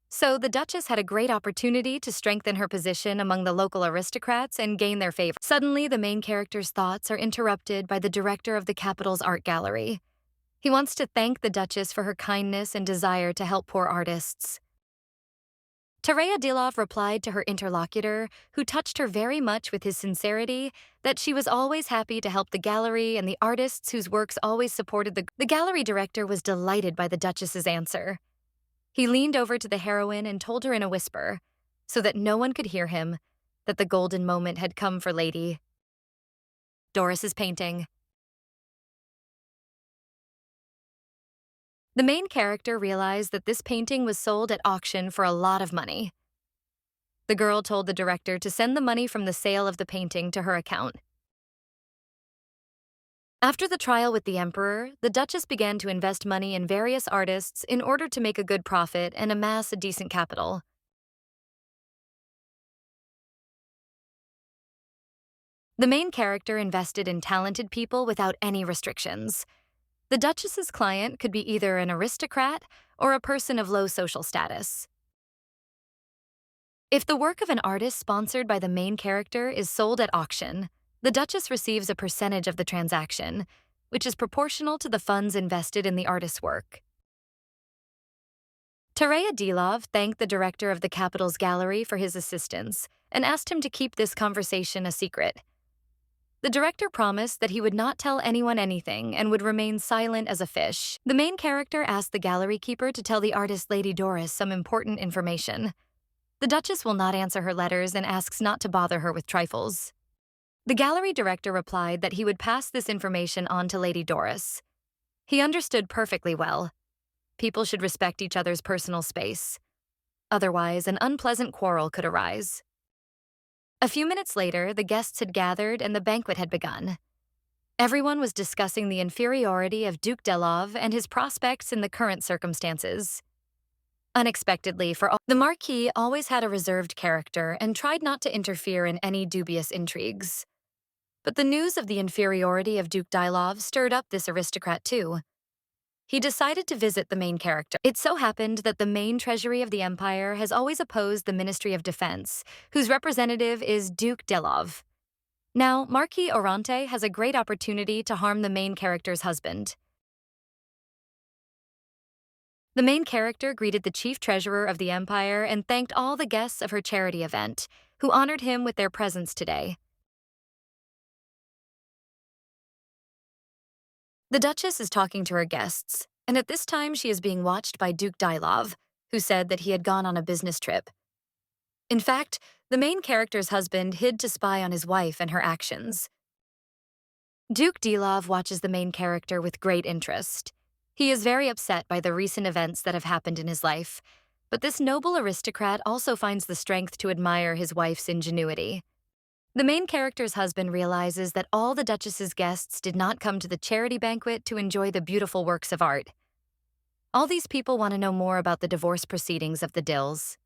Speaker 1: So the Duchess had a great opportunity to strengthen her position among the local aristocrats and gain their favor. Suddenly, the main character's thoughts are interrupted by the director of the capital's art gallery. He wants to thank the Duchess for her kindness and desire to help poor artists. Tareya Dilov replied to her interlocutor, who touched her very much with his sincerity, that she was always happy to help the gallery and the artists whose works always supported the gallery director was delighted by the Duchess's answer. He leaned over to the heroine and told her in a whisper, so that no one could hear him, that the golden moment had come for Lady Doris's painting. The main character realized that this painting was sold at auction for a lot of money. The girl told the director to send the money from the sale of the painting to her account. After the trial with the emperor, the Duchess began to invest money in various artists in order to make a good profit and amass a decent capital. The main character invested in talented people without any restrictions. The Duchess's client could be either an aristocrat or a person of low social status. If the work of an artist sponsored by the main character is sold at auction, the Duchess receives a percentage of the transaction, which is proportional to the funds invested in the artist's work. Tareya Dilov thanked the director of the capital's gallery for his assistance and asked him to keep this conversation a secret. The director promised that he would not tell anyone anything and would remain silent as a fish. The main character asked the gallery keeper to tell the artist Lady Doris some important information. The Duchess will not answer her letters and asks not to bother her with trifles. The gallery director replied that he would pass this information on to Lady Doris. He understood perfectly well. People should respect each other's personal space. Otherwise, an unpleasant quarrel could arise. A few minutes later, the guests had gathered and the banquet had begun. Everyone was discussing the inferiority of Duke Delov and his prospects in the current circumstances. Unexpectedly for all, the Marquis always had a reserved character and tried not to interfere in any dubious intrigues. But the news of the inferiority of Duke Dylov stirred up this aristocrat too. He decided to visit the main character. It so happened that the main treasury of the empire has always opposed the Ministry of Defense, whose representative is Duke Delov. Now, Marquis Orante has a great opportunity to harm the main character's husband. The main character greeted the chief treasurer of the empire and thanked all the guests of her charity event, who honored him with their presence today. The Duchess is talking to her guests, and at this time she is being watched by Duke Dylov, who said that he had gone on a business trip. In fact, the main character's husband hid to spy on his wife and her actions. Duke Dylov watches the main character with great interest. He is very upset by the recent events that have happened in his life, but this noble aristocrat also finds the strength to admire his wife's ingenuity. The main character's husband realizes that all the Duchess's guests did not come to the charity banquet to enjoy the beautiful works of art. All these people want to know more about the divorce proceedings of the Dills.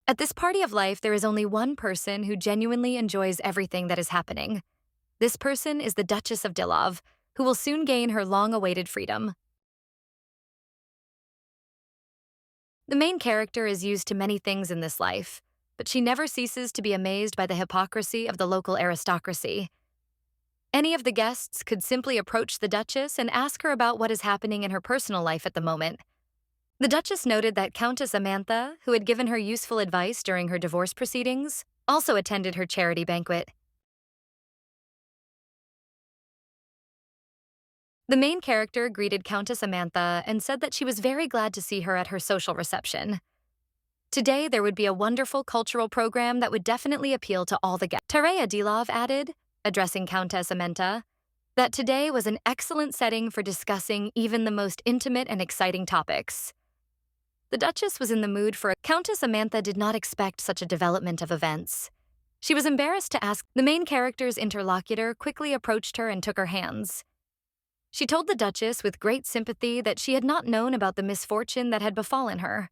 Speaker 1: At this party of life, there is only one person who genuinely enjoys everything that is happening. This person is the Duchess of Dilov, who will soon gain her long-awaited freedom. The main character is used to many things in this life, but she never ceases to be amazed by the hypocrisy of the local aristocracy. Any of the guests could simply approach the Duchess and ask her about what is happening in her personal life at the moment. The Duchess noted that Countess Amantha, who had given her useful advice during her divorce proceedings, also attended her charity banquet. The main character greeted Countess Amantha and said that she was very glad to see her at her social reception. Today, there would be a wonderful cultural program that would definitely appeal to all the guests. Tareya Dilov added, addressing Countess Amantha, that today was an excellent setting for discussing even the most intimate and exciting topics. The Duchess was in the mood for Countess Amantha did not expect such a development of events. She was embarrassed to ask. The main character's interlocutor quickly approached her and took her hands. She told the Duchess with great sympathy that she had not known about the misfortune that had befallen her.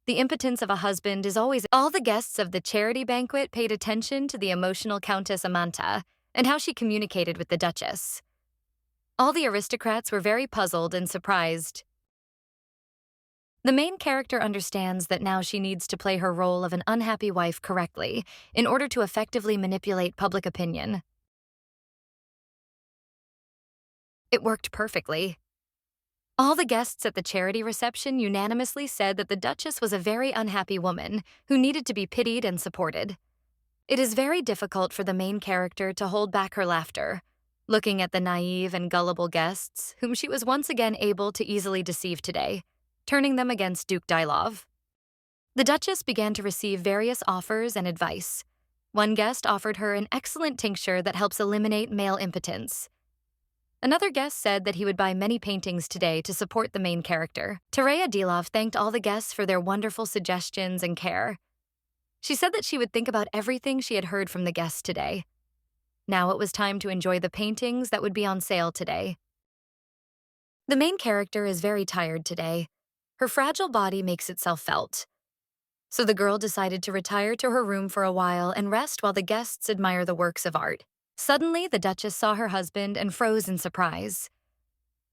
Speaker 1: The impotence of a husband is always. All the guests of the charity banquet paid attention to the emotional Countess Amantha and how she communicated with the Duchess. All the aristocrats were very puzzled and surprised. The main character understands that now she needs to play her role of an unhappy wife correctly in order to effectively manipulate public opinion. It worked perfectly. All the guests at the charity reception unanimously said that the Duchess was a very unhappy woman who needed to be pitied and supported. It is very difficult for the main character to hold back her laughter, looking at the naive and gullible guests whom she was once again able to easily deceive today, turning them against Duke Dilov. The Duchess began to receive various offers and advice. One guest offered her an excellent tincture that helps eliminate male impotence. Another guest said that he would buy many paintings today to support the main character. Tareya Dilov thanked all the guests for their wonderful suggestions and care. She said that she would think about everything she had heard from the guests today. Now it was time to enjoy the paintings that would be on sale today. The main character is very tired today. Her fragile body makes itself felt. So the girl decided to retire to her room for a while and rest while the guests admire the works of art. Suddenly, the Duchess saw her husband and froze in surprise.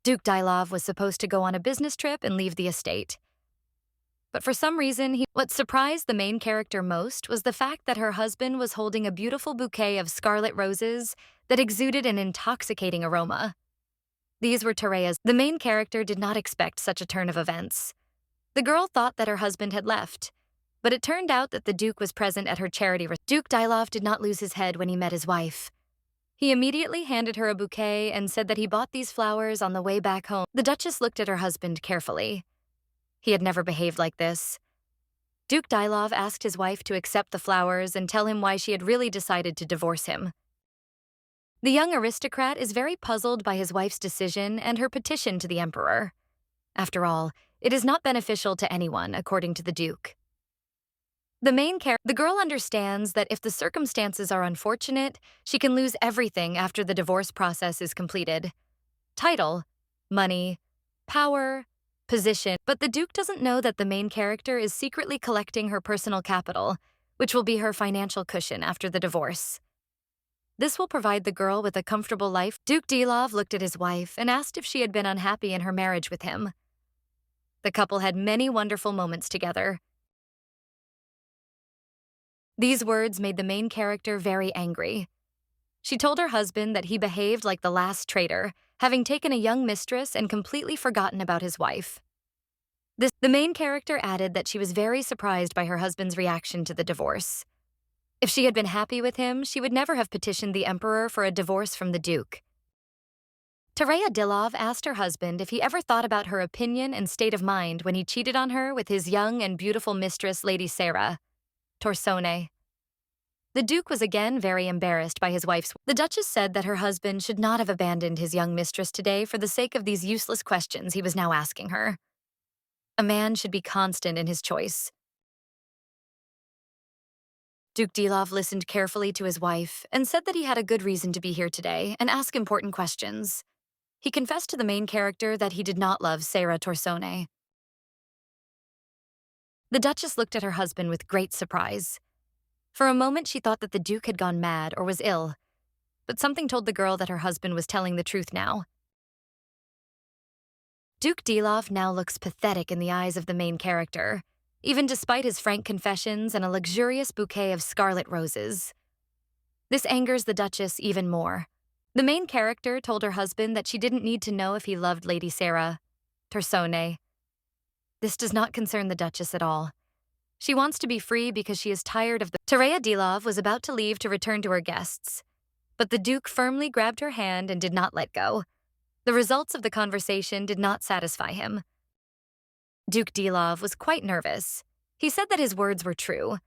Speaker 1: Duke Dilov was supposed to go on a business trip and leave the estate. But for some reason, what surprised the main character most was the fact that her husband was holding a beautiful bouquet of scarlet roses that exuded an intoxicating aroma. These were Tareya's. The main character did not expect such a turn of events. The girl thought that her husband had left, but it turned out that the Duke was present at her charity. Duke Dilov did not lose his head when he met his wife. He immediately handed her a bouquet and said that he bought these flowers on the way back home. The Duchess looked at her husband carefully. He had never behaved like this. Duke Dilov asked his wife to accept the flowers and tell him why she had really decided to divorce him. The young aristocrat is very puzzled by his wife's decision and her petition to the emperor. After all, it is not beneficial to anyone, according to the Duke. The girl understands that if the circumstances are unfortunate, she can lose everything after the divorce process is completed. Title, money, power, position. But the Duke doesn't know that the main character is secretly collecting her personal capital, which will be her financial cushion after the divorce. This will provide the girl with a comfortable life. Duke Dilov looked at his wife and asked if she had been unhappy in her marriage with him. The couple had many wonderful moments together. These words made the main character very angry. She told her husband that he behaved like the last traitor, having taken a young mistress and completely forgotten about his wife. The main character added that she was very surprised by her husband's reaction to the divorce. If she had been happy with him, she would never have petitioned the emperor for a divorce from the Duke. Tareya Dilov asked her husband if he ever thought about her opinion and state of mind when he cheated on her with his young and beautiful mistress, Lady Sarah Torsone. The Duke was again very embarrassed by his wife's. The Duchess said that her husband should not have abandoned his young mistress today for the sake of these useless questions he was now asking her. A man should be constant in his choice. Duke Dilov listened carefully to his wife and said that he had a good reason to be here today and ask important questions. He confessed to the main character that he did not love Sarah Torsone. The Duchess looked at her husband with great surprise. For a moment, she thought that the Duke had gone mad or was ill, but something told the girl that her husband was telling the truth now. Duke Dilov now looks pathetic in the eyes of the main character. even despite his frank confessions and a luxurious bouquet of scarlet roses. This angers the Duchess even more. The main character told her husband that she didn't need to know if he loved Lady Sarah Tersone. This does not concern the Duchess at all. She wants to be free because she is tired of the— Terea Dilov was about to leave to return to her guests, but the Duke firmly grabbed her hand and did not let go. The results of the conversation did not satisfy him. Duke Dilov was quite nervous. He said that his words were true.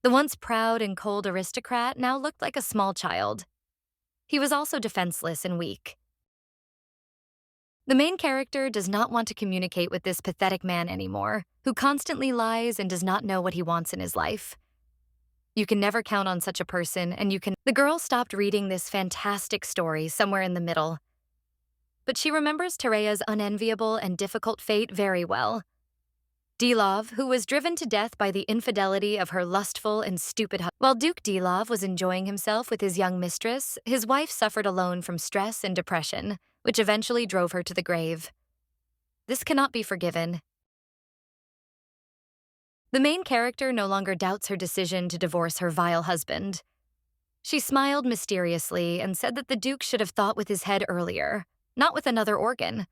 Speaker 1: The once proud and cold aristocrat now looked like a small child. He was also defenseless and weak. The main character does not want to communicate with this pathetic man anymore, who constantly lies and does not know what he wants in his life. You can never count on such a person, and you can— The girl stopped reading this fantastic story somewhere in the middle. But she remembers Tereya's unenviable and difficult fate very well. Dilov, who was driven to death by the infidelity of her lustful and stupid husband. While Duke Dilov was enjoying himself with his young mistress, his wife suffered alone from stress and depression, which eventually drove her to the grave. This cannot be forgiven. The main character no longer doubts her decision to divorce her vile husband. She smiled mysteriously and said that the Duke should have thought with his head earlier, not with another organ.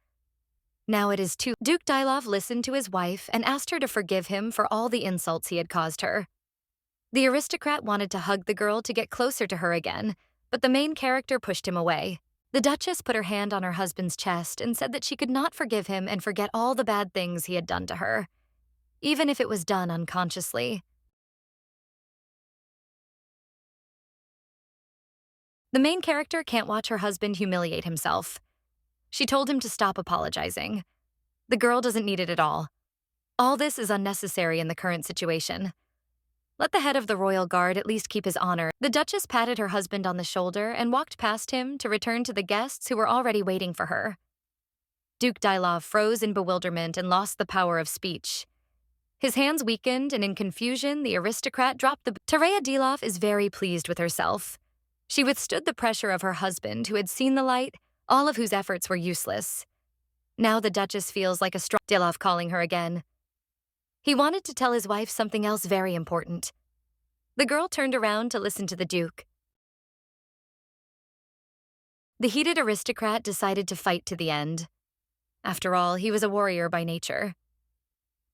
Speaker 1: Now it is too— Duke Dilov listened to his wife and asked her to forgive him for all the insults he had caused her. The aristocrat wanted to hug the girl to get closer to her again, but the main character pushed him away. The Duchess put her hand on her husband's chest and said that she could not forgive him and forget all the bad things he had done to her, even if it was done unconsciously. The main character can't watch her husband humiliate himself. She told him to stop apologizing. The girl doesn't need it at all. All this is unnecessary in the current situation. Let the head of the royal guard at least keep his honor. The Duchess patted her husband on the shoulder and walked past him to return to the guests who were already waiting for her. Duke Dilov froze in bewilderment and lost the power of speech. His hands weakened, and in confusion, the aristocrat dropped the— Terea Dilov is very pleased with herself. She withstood the pressure of her husband, who had seen the light, all of whose efforts were useless. Now the Duchess feels like a strong— Dilov calling her again. He wanted to tell his wife something else very important. The girl turned around to listen to the Duke. The heated aristocrat decided to fight to the end. After all, he was a warrior by nature.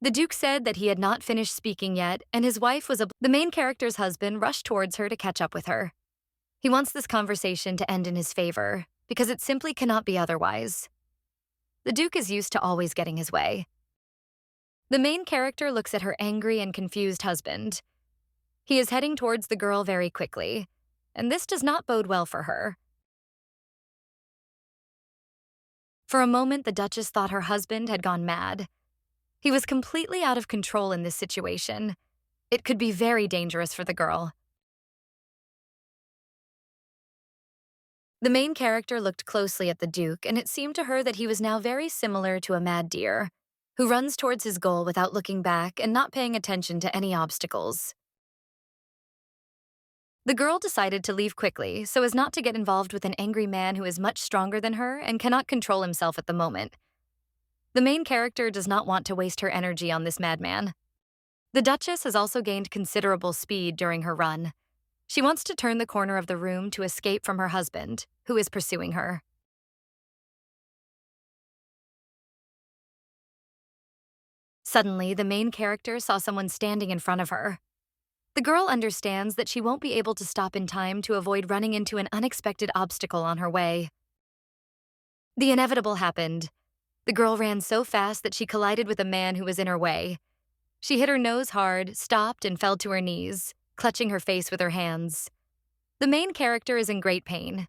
Speaker 1: The Duke said that he had not finished speaking yet, and his wife was— The main character's husband rushed towards her to catch up with her. He wants this conversation to end in his favor, because it simply cannot be otherwise. The Duke is used to always getting his way. The main character looks at her angry and confused husband. He is heading towards the girl very quickly, and this does not bode well for her. For a moment, the Duchess thought her husband had gone mad. He was completely out of control in this situation. It could be very dangerous for the girl. The main character looked closely at the Duke, and it seemed to her that he was now very similar to a mad deer, who runs towards his goal without looking back and not paying attention to any obstacles. The girl decided to leave quickly so as not to get involved with an angry man who is much stronger than her and cannot control himself at the moment. The main character does not want to waste her energy on this madman. The Duchess has also gained considerable speed during her run. She wants to turn the corner of the room to escape from her husband, who is pursuing her. Suddenly, the main character saw someone standing in front of her. The girl understands that she won't be able to stop in time to avoid running into an unexpected obstacle on her way. The inevitable happened. The girl ran so fast that she collided with a man who was in her way. She hit her nose hard, stopped, and fell to her knees, clutching her face with her hands. The main character is in great pain.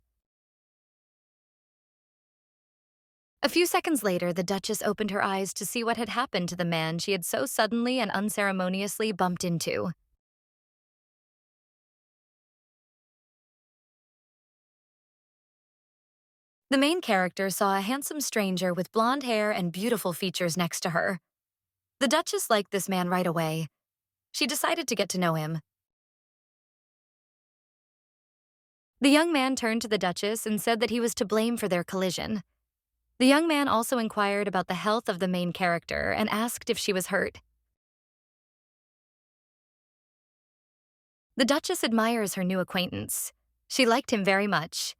Speaker 1: A few seconds later, the Duchess opened her eyes to see what had happened to the man she had so suddenly and unceremoniously bumped into. The main character saw a handsome stranger with blonde hair and beautiful features next to her. The Duchess liked this man right away. She decided to get to know him. The young man turned to the Duchess and said that he was to blame for their collision. The young man also inquired about the health of the main character and asked if she was hurt. The Duchess admires her new acquaintance. She liked him very much.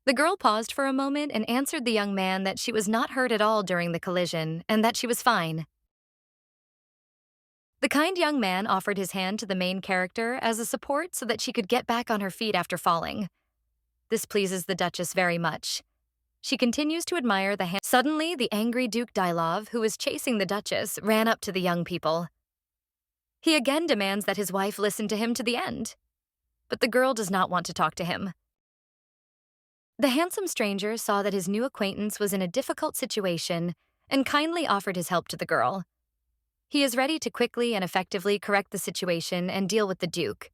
Speaker 1: The girl paused for a moment and answered the young man that she was not hurt at all during the collision and that she was fine. The kind young man offered his hand to the main character as a support so that she could get back on her feet after falling. This pleases the Duchess very much. She continues to admire the hand. Suddenly, the angry Duke Dylov, who was chasing the Duchess, ran up to the young people. He again demands that his wife listen to him to the end. But the girl does not want to talk to him. The handsome stranger saw that his new acquaintance was in a difficult situation and kindly offered his help to the girl. He is ready to quickly and effectively correct the situation and deal with the Duke.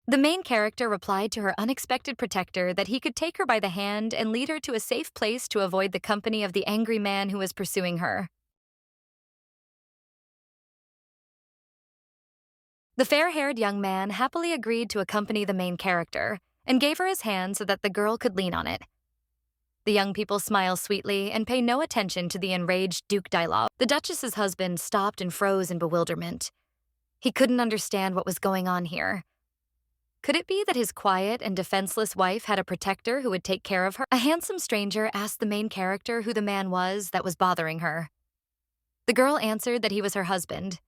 Speaker 1: The main character replied to her unexpected protector that he could take her by the hand and lead her to a safe place to avoid the company of the angry man who was pursuing her. The fair-haired young man happily agreed to accompany the main character and gave her his hand so that the girl could lean on it. The young people smile sweetly and pay no attention to the enraged Duke Dylov. The Duchess's husband stopped and froze in bewilderment. He couldn't understand what was going on here. Could it be that his quiet and defenseless wife had a protector who would take care of her? A handsome stranger asked the main character who the man was that was bothering her. The girl answered that he was her husband.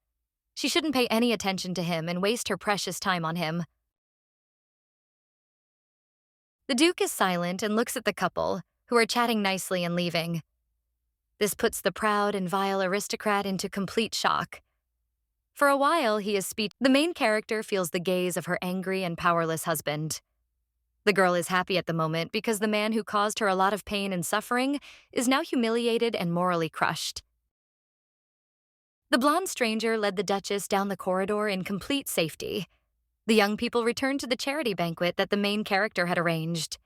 Speaker 1: She shouldn't pay any attention to him and waste her precious time on him. The Duke is silent and looks at the couple, who are chatting nicely and leaving. This puts the proud and vile aristocrat into complete shock. For a while, he is The main character feels the gaze of her angry and powerless husband. The girl is happy at the moment because the man who caused her a lot of pain and suffering is now humiliated and morally crushed. The blonde stranger led the Duchess down the corridor in complete safety. The young people returned to the charity banquet that the main character had arranged.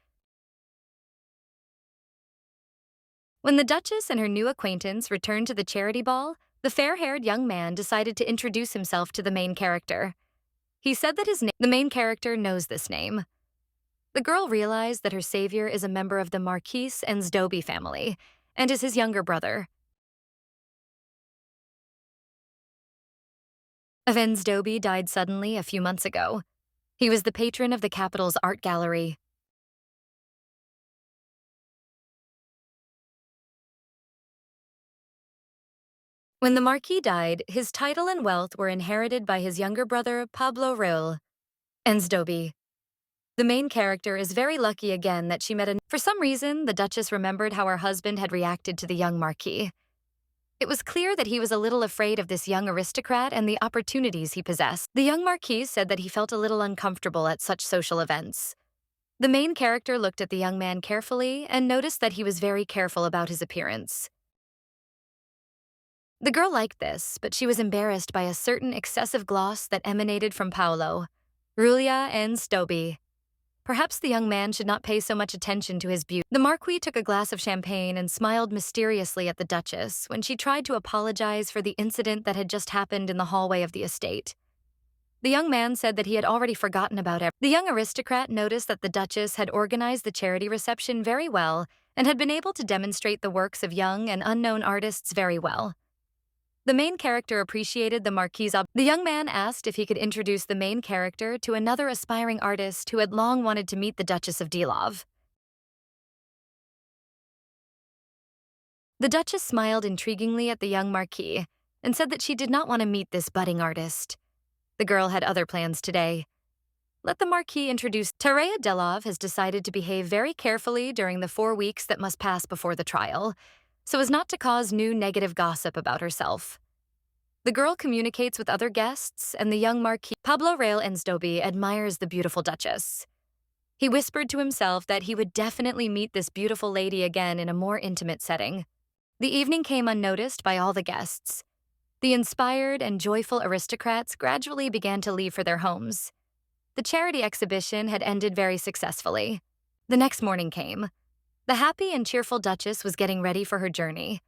Speaker 1: When the Duchess and her new acquaintance returned to the charity ball, the fair-haired young man decided to introduce himself to the main character. He said that the main character knows this name. The girl realized that her savior is a member of the Marquis and Zdoby family and is his younger brother. Ivan Zdoby died suddenly a few months ago. He was the patron of the capital's art gallery. When the Marquis died, his title and wealth were inherited by his younger brother, Pablo Reul, and Zdoby. The main character is very lucky again that she met For some reason, the Duchess remembered how her husband had reacted to the young Marquis. It was clear that he was a little afraid of this young aristocrat and the opportunities he possessed. The young Marquis said that he felt a little uncomfortable at such social events. The main character looked at the young man carefully and noticed that he was very careful about his appearance. The girl liked this, but she was embarrassed by a certain excessive gloss that emanated from Paolo, Rulia, and Zdoby. Perhaps the young man should not pay so much attention to his beauty. The Marquis took a glass of champagne and smiled mysteriously at the Duchess when she tried to apologize for the incident that had just happened in the hallway of the estate. The young man said that he had already forgotten about it. The young aristocrat noticed that the Duchess had organized the charity reception very well and had been able to demonstrate the works of young and unknown artists very well. The main character appreciated the Marquis'. The young man asked if he could introduce the main character to another aspiring artist who had long wanted to meet the Duchess of Dylov. The Duchess smiled intriguingly at the young Marquis and said that she did not want to meet this budding artist. The girl had other plans today. Let the Marquis introduce. Tareya Delov has decided to behave very carefully during the 4 weeks that must pass before the trial, so as not to cause new negative gossip about herself. The girl communicates with other guests, and the young Marquis, Pablo Reul and Zdoby, admires the beautiful Duchess. He whispered to himself that he would definitely meet this beautiful lady again in a more intimate setting. The evening came unnoticed by all the guests. The inspired and joyful aristocrats gradually began to leave for their homes. The charity exhibition had ended very successfully. The next morning came. The happy and cheerful Duchess was getting ready for her journey.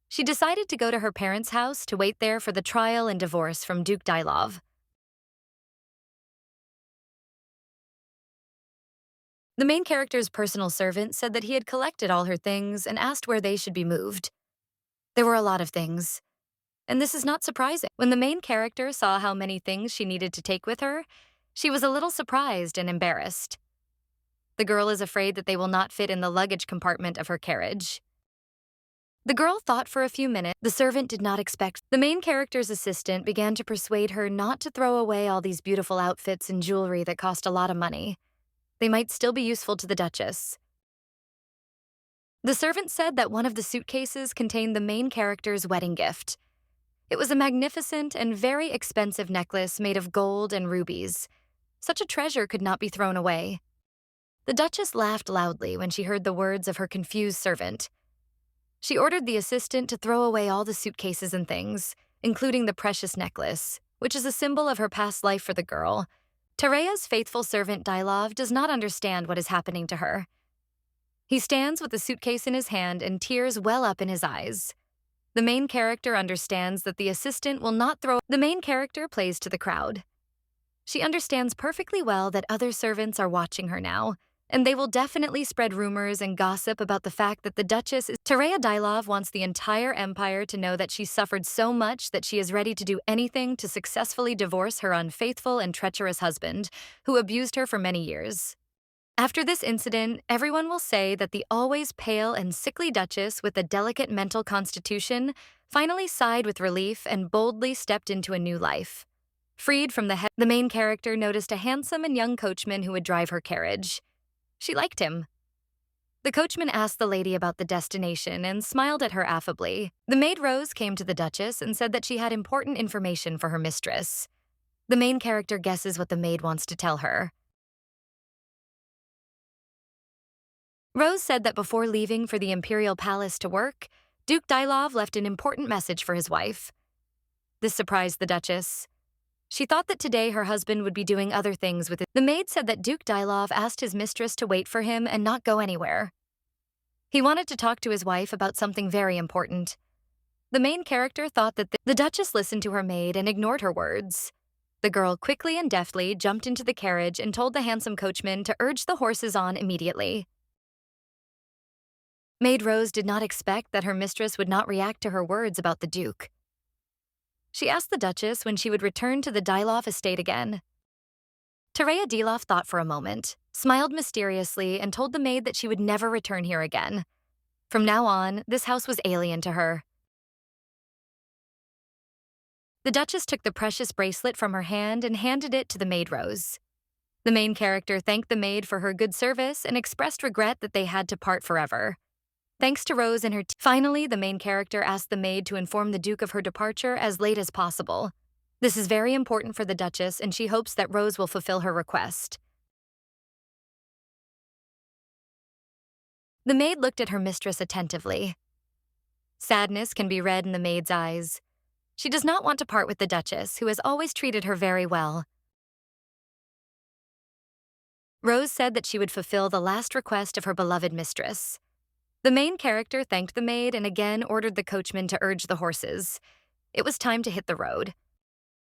Speaker 1: She decided to go to her parents' house to wait there for the trial and divorce from Duke Dylov. The main character's personal servant said that he had collected all her things and asked where they should be moved. There were a lot of things, and this is not surprising. When the main character saw how many things she needed to take with her, She was a little surprised and embarrassed. The girl is afraid that they will not fit in the luggage compartment of her carriage. The girl thought for a few minutes. The servant did not expect. The main character's assistant began to persuade her not to throw away all these beautiful outfits and jewelry that cost a lot of money. They might still be useful to the Duchess. The servant said that one of the suitcases contained the main character's wedding gift. It was a magnificent and very expensive necklace made of gold and rubies. Such a treasure could not be thrown away. The Duchess laughed loudly when she heard the words of her confused servant. She ordered the assistant to throw away all the suitcases and things, including the precious necklace, which is a symbol of her past life for the girl. Tereya's faithful servant Dylov does not understand what is happening to her. He stands with the suitcase in his hand and tears well up in his eyes. The main character understands that the assistant will not throw. The main character plays to the crowd. She understands perfectly well that other servants are watching her now, and they will definitely spread rumors and gossip about the fact that the Duchess is. Tereya Dylov wants the entire empire to know that she suffered so much that she is ready to do anything to successfully divorce her unfaithful and treacherous husband, who abused her for many years. After this incident, everyone will say that the always pale and sickly Duchess with a delicate mental constitution finally sighed with relief and boldly stepped into a new life. Freed from the main character noticed a handsome and young coachman who would drive her carriage. She liked him. The coachman asked the lady about the destination and smiled at her affably. The maid Rose came to the Duchess and said that she had important information for her mistress. The main character guesses what the maid wants to tell her. Rose said that before leaving for the imperial palace to work, Duke Dylov left an important message for his wife. This surprised the Duchess. She thought that today her husband would be doing other things with it. The maid said that Duke Dylov asked his mistress to wait for him and not go anywhere. He wanted to talk to his wife about something very important. The main character thought that the Duchess listened to her maid and ignored her words. The girl quickly and deftly jumped into the carriage and told the handsome coachman to urge the horses on immediately. Maid Rose did not expect that her mistress would not react to her words about the Duke. She asked the Duchess when she would return to the Dylov estate again. Tereya Dylov thought for a moment, smiled mysteriously, and told the maid that she would never return here again. From now on, this house was alien to her. The Duchess took the precious bracelet from her hand and handed it to the maid Rose. The main character thanked the maid for her good service and expressed regret that they had to part forever. Thanks to Rose and her Finally, the main character asked the maid to inform the Duke of her departure as late as possible. This is very important for the Duchess, and she hopes that Rose will fulfill her request. The maid looked at her mistress attentively. Sadness can be read in the maid's eyes. She does not want to part with the Duchess, who has always treated her very well. Rose said that she would fulfill the last request of her beloved mistress. The main character thanked the maid and again ordered the coachman to urge the horses. It was time to hit the road.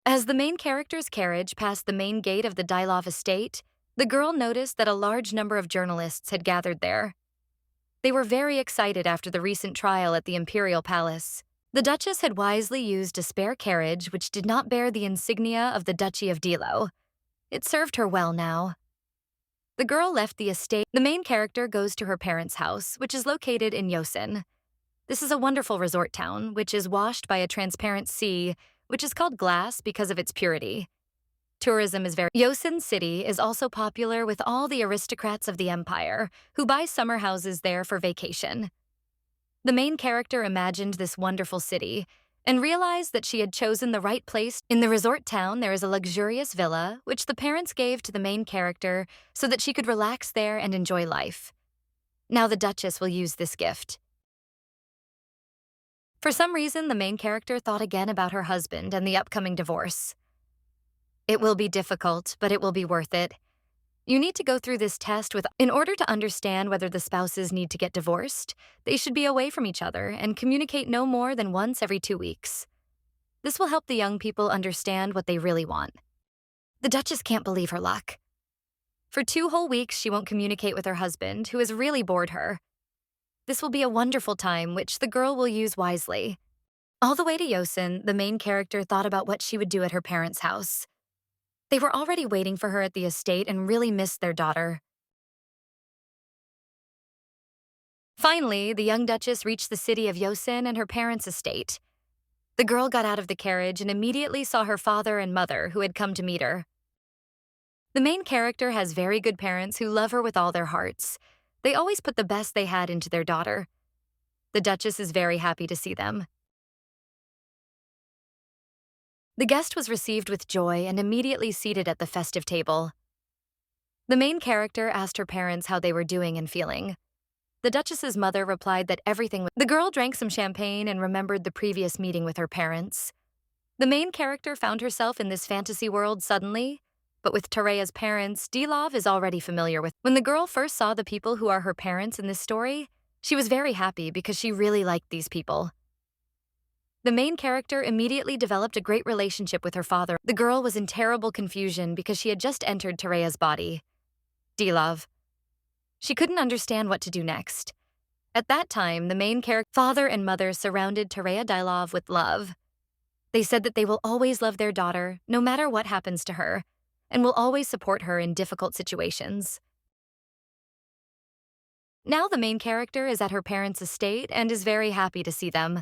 Speaker 1: As the main character's carriage passed the main gate of the Dylov estate, the girl noticed that a large number of journalists had gathered there. They were very excited after the recent trial at the imperial palace. The Duchess had wisely used a spare carriage which did not bear the insignia of the Duchy of Dilo. It served her well now. The girl left the estate. The main character goes to her parents' house, which is located in Yosin. This is a wonderful resort town, which is washed by a transparent sea, which is called glass because of its purity. Tourism is very. Yosin City is also popular with all the aristocrats of the empire, who buy summer houses there for vacation. The main character imagined this wonderful city and realized that she had chosen the right place. In the resort town, there is a luxurious villa, which the parents gave to the main character so that she could relax there and enjoy life. Now the Duchess will use this gift. For some reason, the main character thought again about her husband and the upcoming divorce. It will be difficult, but it will be worth it. You need to go through this test in order to understand whether the spouses need to get divorced. They should be away from each other and communicate no more than once every 2 weeks. This will help the young people understand what they really want. The Duchess can't believe her luck. For 2 whole weeks, she won't communicate with her husband, who has really bored her. This will be a wonderful time, which the girl will use wisely. All the way to Yosin, the main character thought about what she would do at her parents' house. They were already waiting for her at the estate and really missed their daughter. Finally, the young Duchess reached the city of Yosin and her parents' estate. The girl got out of the carriage and immediately saw her father and mother, who had come to meet her. The main character has very good parents who love her with all their hearts. They always put the best they had into their daughter. The Duchess is very happy to see them. The guest was received with joy and immediately seated at the festive table. The main character asked her parents how they were doing and feeling. The Duchess's mother replied that everything was— The girl drank some champagne and remembered the previous meeting with her parents. The main character found herself in this fantasy world suddenly, but with Tereya's parents, Dilov is already familiar with. When the girl first saw the people who are her parents in this story, she was very happy because she really liked these people. The main character immediately developed a great relationship with her father. The girl was in terrible confusion because she had just entered Tereya's body. Dilov. She couldn't understand what to do next. At that time, the main character, father and mother, surrounded Tereya Dilov with love. They said that they will always love their daughter, no matter what happens to her, and will always support her in difficult situations. Now the main character is at her parents' estate and is very happy to see them.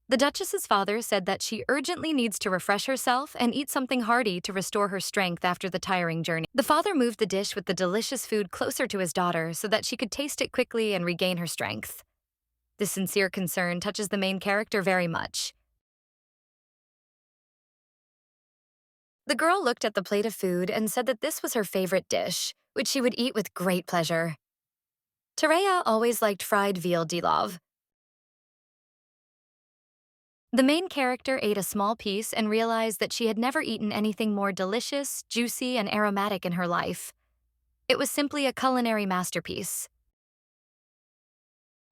Speaker 1: The Duchess's father said that she urgently needs to refresh herself and eat something hearty to restore her strength after the tiring journey. The father moved the dish with the delicious food closer to his daughter so that she could taste it quickly and regain her strength. This sincere concern touches the main character very much. The girl looked at the plate of food and said that this was her favorite dish, which she would eat with great pleasure. Tereya always liked fried veal Dilov. The main character ate a small piece and realized that she had never eaten anything more delicious, juicy, and aromatic in her life. It was simply a culinary masterpiece.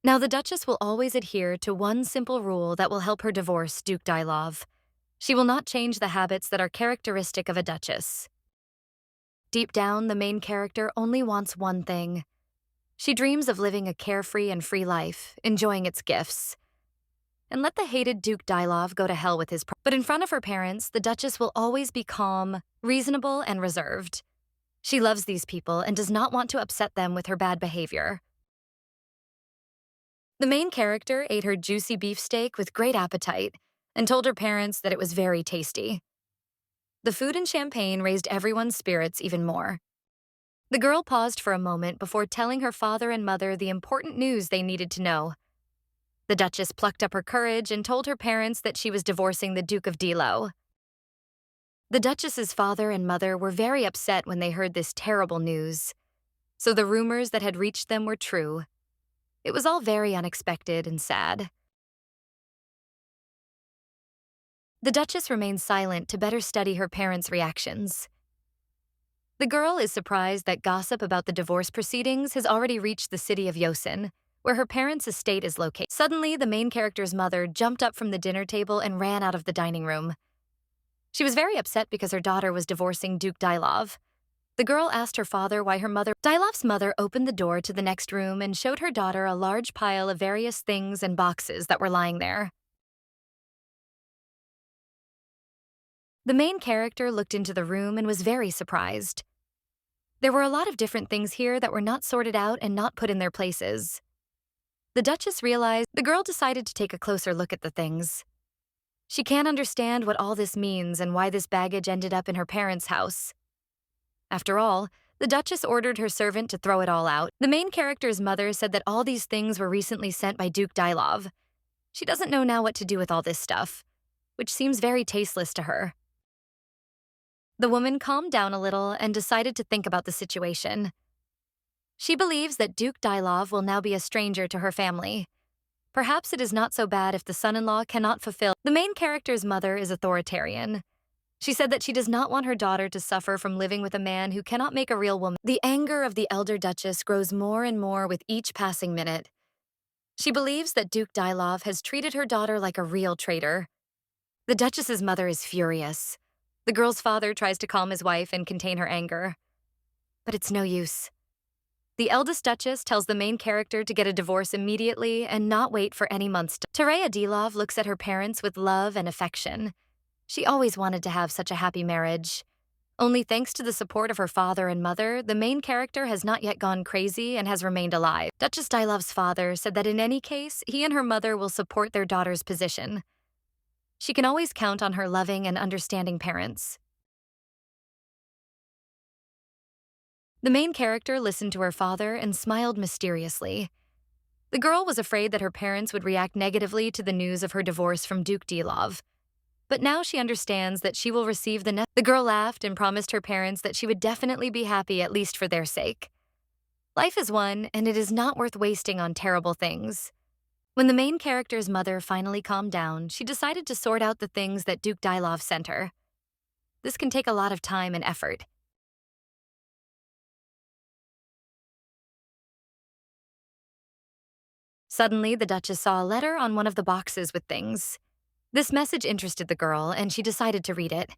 Speaker 1: Now the Duchess will always adhere to one simple rule that will help her divorce Duke Dilov. She will not change the habits that are characteristic of a duchess. Deep down, the main character only wants one thing. She dreams of living a carefree and free life, enjoying its gifts. And let the hated Duke Dilov go to hell with his But in front of her parents, the Duchess will always be calm, reasonable, and reserved. She loves these people and does not want to upset them with her bad behavior. The main character ate her juicy beefsteak with great appetite and told her parents that it was very tasty. The food and champagne raised everyone's spirits even more. The girl paused for a moment before telling her father and mother the important news they needed to know. The Duchess plucked up her courage and told her parents that she was divorcing the Duke of Dilo. The Duchess's father and mother were very upset when they heard this terrible news. So the rumors that had reached them were true. It was all very unexpected and sad. The Duchess remained silent to better study her parents' reactions. The girl is surprised that gossip about the divorce proceedings has already reached the city of Yosin, where her parents' estate is located. Suddenly, the main character's mother jumped up from the dinner table and ran out of the dining room. She was very upset because her daughter was divorcing Duke Dilov. The girl asked her father why her mother— Dilov's mother opened the door to the next room and showed her daughter a large pile of various things and boxes that were lying there. The main character looked into the room and was very surprised. There were a lot of different things here that were not sorted out and not put in their places. The Duchess realized the girl decided to take a closer look at the things. She can't understand what all this means and why this baggage ended up in her parents' house. After all, the Duchess ordered her servant to throw it all out. The main character's mother said that all these things were recently sent by Duke Dilov. She doesn't know now what to do with all this stuff, which seems very tasteless to her. The woman calmed down a little and decided to think about the situation. She believes that Duke Dilov will now be a stranger to her family. Perhaps it is not so bad if the son-in-law cannot fulfill. The main character's mother is authoritarian. She said that she does not want her daughter to suffer from living with a man who cannot make a real woman. The anger of the elder Duchess grows more and more with each passing minute. She believes that Duke Dilov has treated her daughter like a real traitor. The Duchess's mother is furious. The girl's father tries to calm his wife and contain her anger. But it's no use. The eldest Duchess tells the main character to get a divorce immediately and not wait for any months. Tereya Dilov looks at her parents with love and affection. She always wanted to have such a happy marriage. Only thanks to the support of her father and mother, the main character has not yet gone crazy and has remained alive. Duchess Dylov's father said that in any case, he and her mother will support their daughter's position. She can always count on her loving and understanding parents. The main character listened to her father and smiled mysteriously. The girl was afraid that her parents would react negatively to the news of her divorce from Duke Dylov. But now she understands that she will receive the girl laughed and promised her parents that she would definitely be happy, at least for their sake. Life is one, and it is not worth wasting on terrible things. When the main character's mother finally calmed down, she decided to sort out the things that Duke Dylov sent her. This can take a lot of time and effort. Suddenly, the Duchess saw a letter on one of the boxes with things. This message interested the girl, and she decided to read it.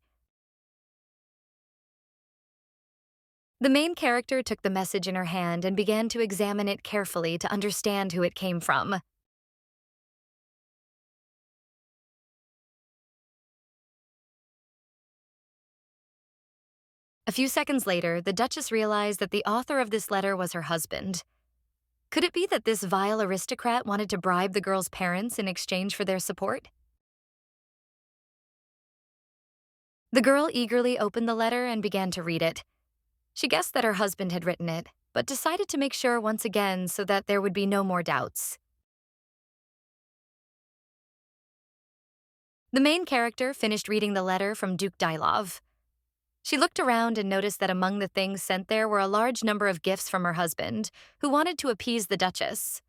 Speaker 1: The main character took the message in her hand and began to examine it carefully to understand who it came from. A few seconds later, the Duchess realized that the author of this letter was her husband. Could it be that this vile aristocrat wanted to bribe the girl's parents in exchange for their support? The girl eagerly opened the letter and began to read it. She guessed that her husband had written it, but decided to make sure once again so that there would be no more doubts. The main character finished reading the letter from Duke Dylov. She looked around and noticed that among the things sent there were a large number of gifts from her husband, who wanted to appease the Duchess.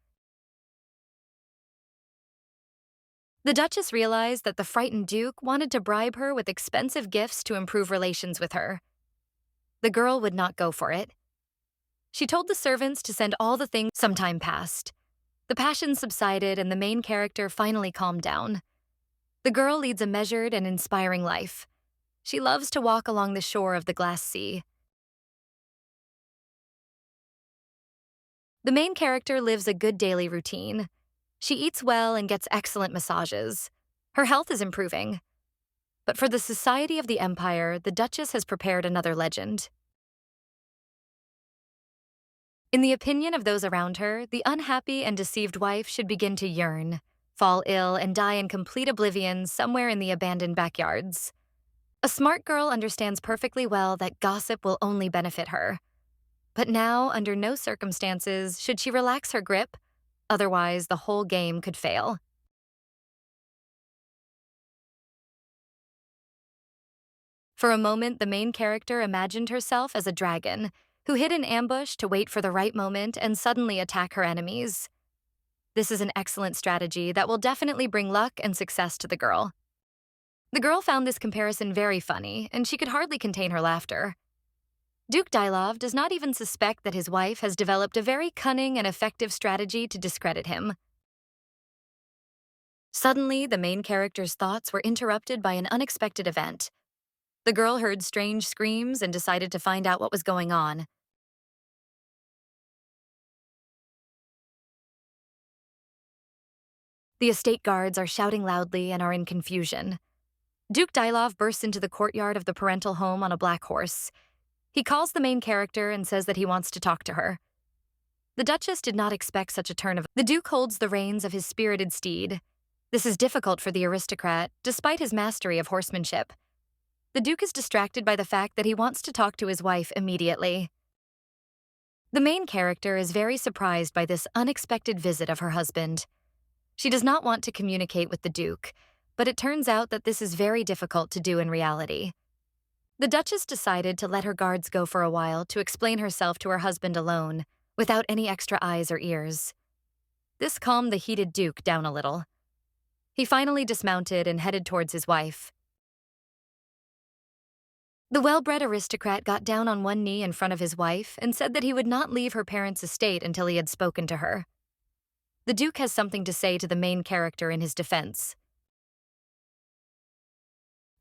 Speaker 1: The Duchess realized that the frightened Duke wanted to bribe her with expensive gifts to improve relations with her. The girl would not go for it. She told the servants to send all the things. Some time passed. The passion subsided and the main character finally calmed down. The girl leads a measured and inspiring life. She loves to walk along the shore of the glass sea. The main character lives a good daily routine. She eats well and gets excellent massages. Her health is improving. But for the society of the Empire, the Duchess has prepared another legend. In the opinion of those around her, the unhappy and deceived wife should begin to yearn, fall ill, and die in complete oblivion somewhere in the abandoned backyards. A smart girl understands perfectly well that gossip will only benefit her. But now, under no circumstances, should she relax her grip, otherwise the whole game could fail. For a moment, the main character imagined herself as a dragon, who hid in ambush to wait for the right moment and suddenly attack her enemies. This is an excellent strategy that will definitely bring luck and success to the girl. The girl found this comparison very funny, and she could hardly contain her laughter. Duke Dylov does not even suspect that his wife has developed a very cunning and effective strategy to discredit him. Suddenly, the main character's thoughts were interrupted by an unexpected event. The girl heard strange screams and decided to find out what was going on. The estate guards are shouting loudly and are in confusion. Duke Dylov bursts into the courtyard of the parental home on a black horse. He calls the main character and says that he wants to talk to her. The Duchess did not expect such a turn of. The Duke holds the reins of his spirited steed. This is difficult for the aristocrat, despite his mastery of horsemanship. The Duke is distracted by the fact that he wants to talk to his wife immediately. The main character is very surprised by this unexpected visit of her husband. She does not want to communicate with the Duke, but it turns out that this is very difficult to do in reality. The Duchess decided to let her guards go for a while to explain herself to her husband alone, without any extra eyes or ears. This calmed the heated Duke down a little. He finally dismounted and headed towards his wife. The well-bred aristocrat got down on one knee in front of his wife and said that he would not leave her parents' estate until he had spoken to her. The Duke has something to say to the main character in his defense.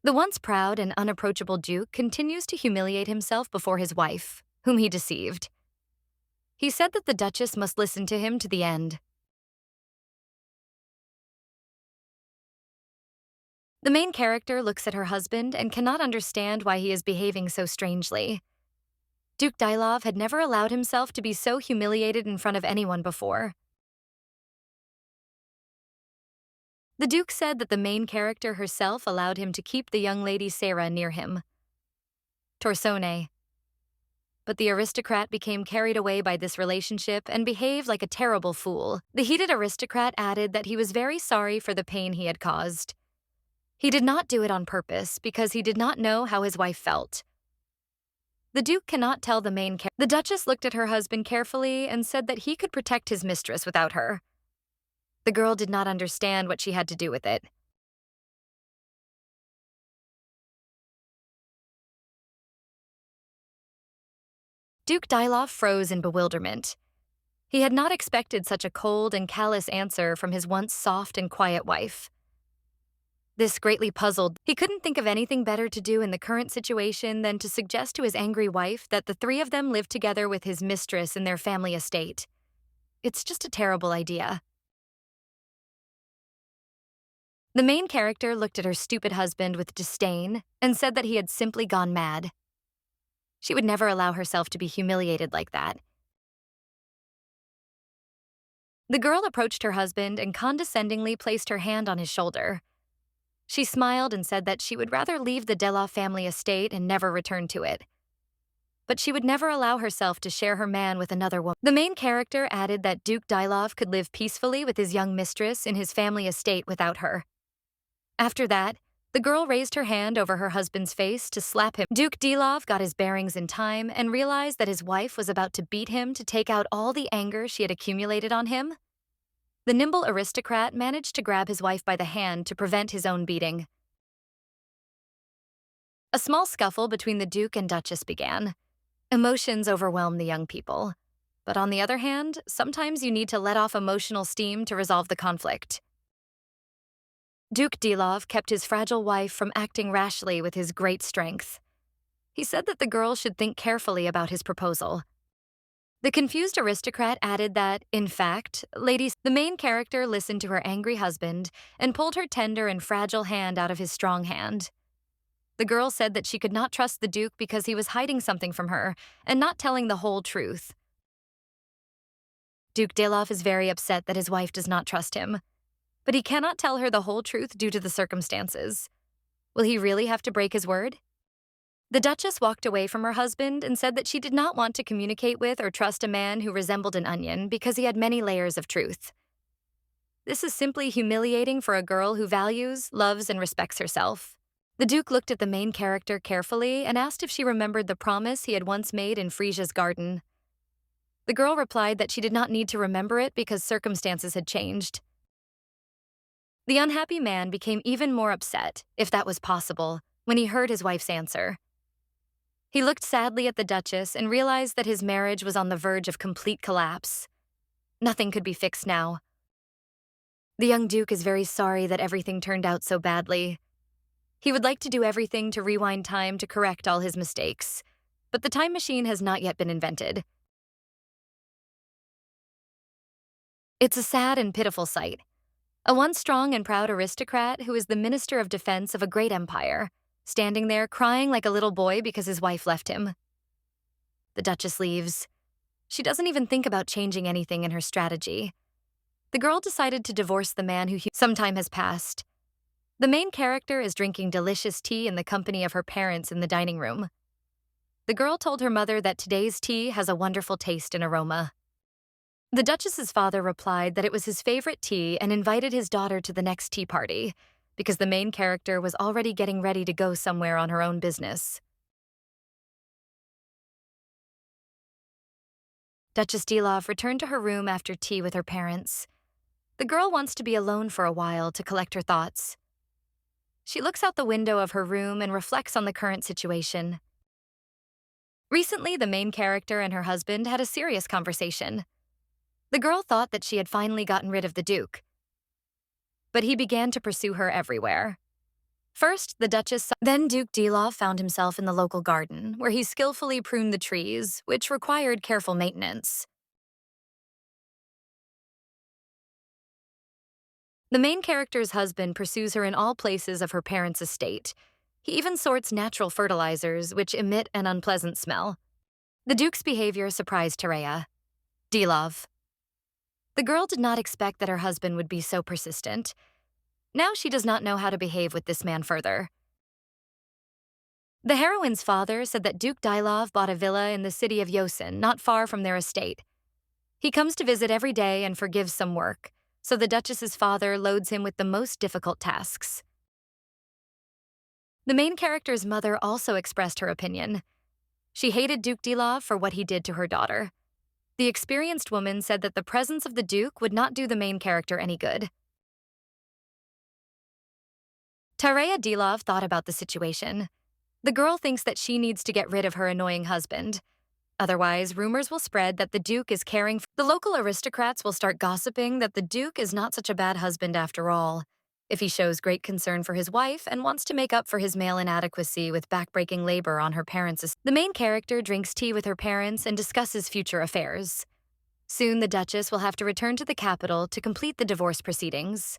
Speaker 1: The once proud and unapproachable Duke continues to humiliate himself before his wife, whom he deceived. He said that the Duchess must listen to him to the end. The main character looks at her husband and cannot understand why he is behaving so strangely. Duke Dylov had never allowed himself to be so humiliated in front of anyone before. The Duke said that the main character herself allowed him to keep the young lady Sarah near him. Torsone. But the aristocrat became carried away by this relationship and behaved like a terrible fool. The heated aristocrat added that he was very sorry for the pain he had caused. He did not do it on purpose because he did not know how his wife felt. The Duke cannot tell the main character. The Duchess looked at her husband carefully and said that he could protect his mistress without her. The girl did not understand what she had to do with it. Duke Dylov froze in bewilderment. He had not expected such a cold and callous answer from his once soft and quiet wife. This greatly puzzled. He couldn't think of anything better to do in the current situation than to suggest to his angry wife that the three of them live together with his mistress in their family estate. It's just a terrible idea. The main character looked at her stupid husband with disdain and said that he had simply gone mad. She would never allow herself to be humiliated like that. The girl approached her husband and condescendingly placed her hand on his shoulder. She smiled and said that she would rather leave the Dylov family estate and never return to it. But she would never allow herself to share her man with another woman. The main character added that Duke Dylov could live peacefully with his young mistress in his family estate without her. After that, the girl raised her hand over her husband's face to slap him. Duke Dylov got his bearings in time and realized that his wife was about to beat him to take out all the anger she had accumulated on him. The nimble aristocrat managed to grab his wife by the hand to prevent his own beating. A small scuffle between the Duke and Duchess began. Emotions overwhelmed the young people. But on the other hand, sometimes you need to let off emotional steam to resolve the conflict. Duke Dylov kept his fragile wife from acting rashly with his great strength. He said that the girl should think carefully about his proposal. The confused aristocrat added that, in fact, the main character listened to her angry husband and pulled her tender and fragile hand out of his strong hand. The girl said that she could not trust the Duke because he was hiding something from her and not telling the whole truth. Duke Dylov is very upset that his wife does not trust him, but he cannot tell her the whole truth due to the circumstances. Will he really have to break his word? The Duchess walked away from her husband and said that she did not want to communicate with or trust a man who resembled an onion because he had many layers of truth. This is simply humiliating for a girl who values, loves, and respects herself. The Duke looked at the main character carefully and asked if she remembered the promise he had once made in Frisia's garden. The girl replied that she did not need to remember it because circumstances had changed. The unhappy man became even more upset, if that was possible, when he heard his wife's answer. He looked sadly at the Duchess and realized that his marriage was on the verge of complete collapse. Nothing could be fixed now. The young Duke is very sorry that everything turned out so badly. He would like to do everything to rewind time to correct all his mistakes, but the time machine has not yet been invented. It's a sad and pitiful sight. A once strong and proud aristocrat who is the Minister of Defense of a great empire, standing there crying like a little boy because his wife left him. The Duchess leaves. She doesn't even think about changing anything in her strategy. The girl decided to divorce the man who some time has passed. The main character is drinking delicious tea in the company of her parents in the dining room. The girl told her mother that today's tea has a wonderful taste and aroma. The Duchess's father replied that it was his favorite tea and invited his daughter to the next tea party, because the main character was already getting ready to go somewhere on her own business. Duchess Dylov returned to her room after tea with her parents. The girl wants to be alone for a while to collect her thoughts. She looks out the window of her room and reflects on the current situation. Recently, the main character and her husband had a serious conversation. The girl thought that she had finally gotten rid of the Duke, but he began to pursue her everywhere. First, the Duchess, then Duke Dylov found himself in the local garden, where he skillfully pruned the trees, which required careful maintenance. The main character's husband pursues her in all places of her parents' estate. He even sorts natural fertilizers, which emit an unpleasant smell. The Duke's behavior surprised Tereya. D-Love. The girl did not expect that her husband would be so persistent. Now she does not know how to behave with this man further. The heroine's father said that Duke Dylov bought a villa in the city of Yosin, not far from their estate. He comes to visit every day and forgives some work, so the Duchess's father loads him with the most difficult tasks. The main character's mother also expressed her opinion. She hated Duke Dylov for what he did to her daughter. The experienced woman said that the presence of the Duke would not do the main character any good. Tareya Dylov thought about the situation. The girl thinks that she needs to get rid of her annoying husband. Otherwise, rumors will spread that the Duke is caring for. The local aristocrats will start gossiping that the Duke is not such a bad husband after all. If he shows great concern for his wife and wants to make up for his male inadequacy with backbreaking labor on her parents'. The main character drinks tea with her parents and discusses future affairs. Soon, the Duchess will have to return to the capital to complete the divorce proceedings.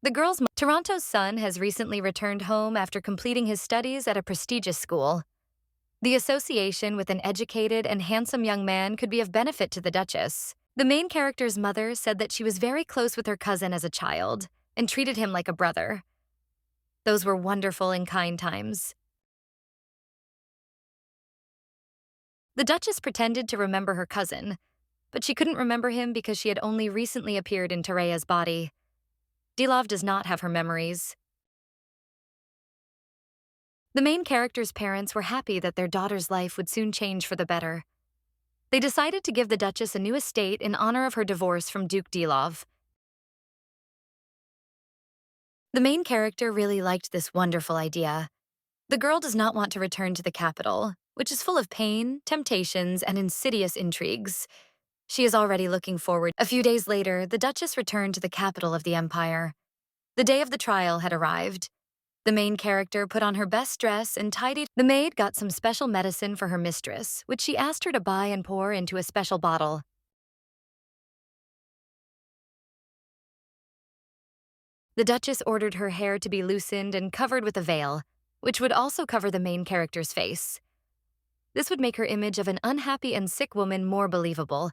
Speaker 1: The girl's Toronto's son has recently returned home after completing his studies at a prestigious school. The association with an educated and handsome young man could be of benefit to the Duchess. The main character's mother said that she was very close with her cousin as a child and treated him like a brother. Those were wonderful and kind times. The Duchess pretended to remember her cousin, but she couldn't remember him because she had only recently appeared in Tereya's body. Dylov does not have her memories. The main character's parents were happy that their daughter's life would soon change for the better. They decided to give the Duchess a new estate in honor of her divorce from Duke Dylov. The main character really liked this wonderful idea. The girl does not want to return to the capital, which is full of pain, temptations, and insidious intrigues. She is already looking forward. A few days later, the Duchess returned to the capital of the empire. The day of the trial had arrived. The main character put on her best dress and tidied. The maid got some special medicine for her mistress, which she asked her to buy and pour into a special bottle. The Duchess ordered her hair to be loosened and covered with a veil, which would also cover the main character's face. This would make her image of an unhappy and sick woman more believable.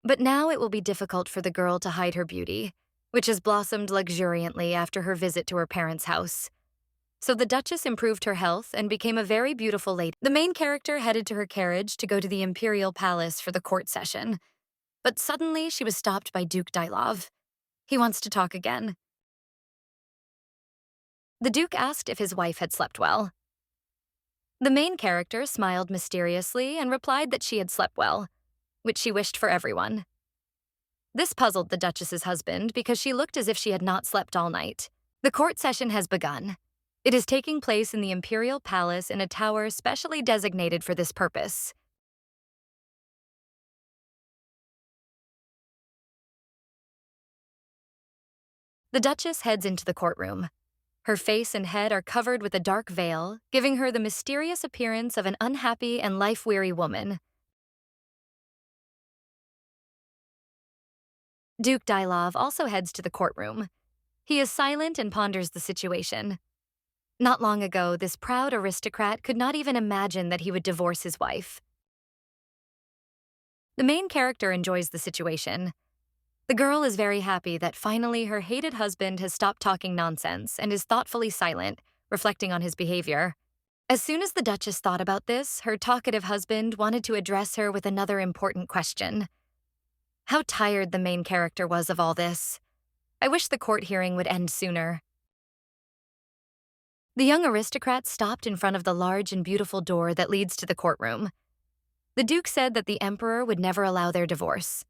Speaker 1: But now it will be difficult for the girl to hide her beauty, which has blossomed luxuriantly after her visit to her parents' house. So the Duchess improved her health and became a very beautiful lady. The main character headed to her carriage to go to the imperial palace for the court session. But suddenly she was stopped by Duke Dylov. He wants to talk again. The Duke asked if his wife had slept well. The main character smiled mysteriously and replied that she had slept well, which she wished for everyone. This puzzled the Duchess's husband because she looked as if she had not slept all night. The court session has begun. It is taking place in the imperial palace in a tower specially designated for this purpose. The Duchess heads into the courtroom. Her face and head are covered with a dark veil, giving her the mysterious appearance of an unhappy and life-weary woman. Duke Dylov also heads to the courtroom. He is silent and ponders the situation. Not long ago, this proud aristocrat could not even imagine that he would divorce his wife. The main character enjoys the situation. The girl is very happy that finally her hated husband has stopped talking nonsense and is thoughtfully silent, reflecting on his behavior. As soon as the Duchess thought about this, her talkative husband wanted to address her with another important question. How tired the main character was of all this. I wish the court hearing would end sooner. The young aristocrat stopped in front of the large and beautiful door that leads to the courtroom. The Duke said that the Emperor would never allow their divorce.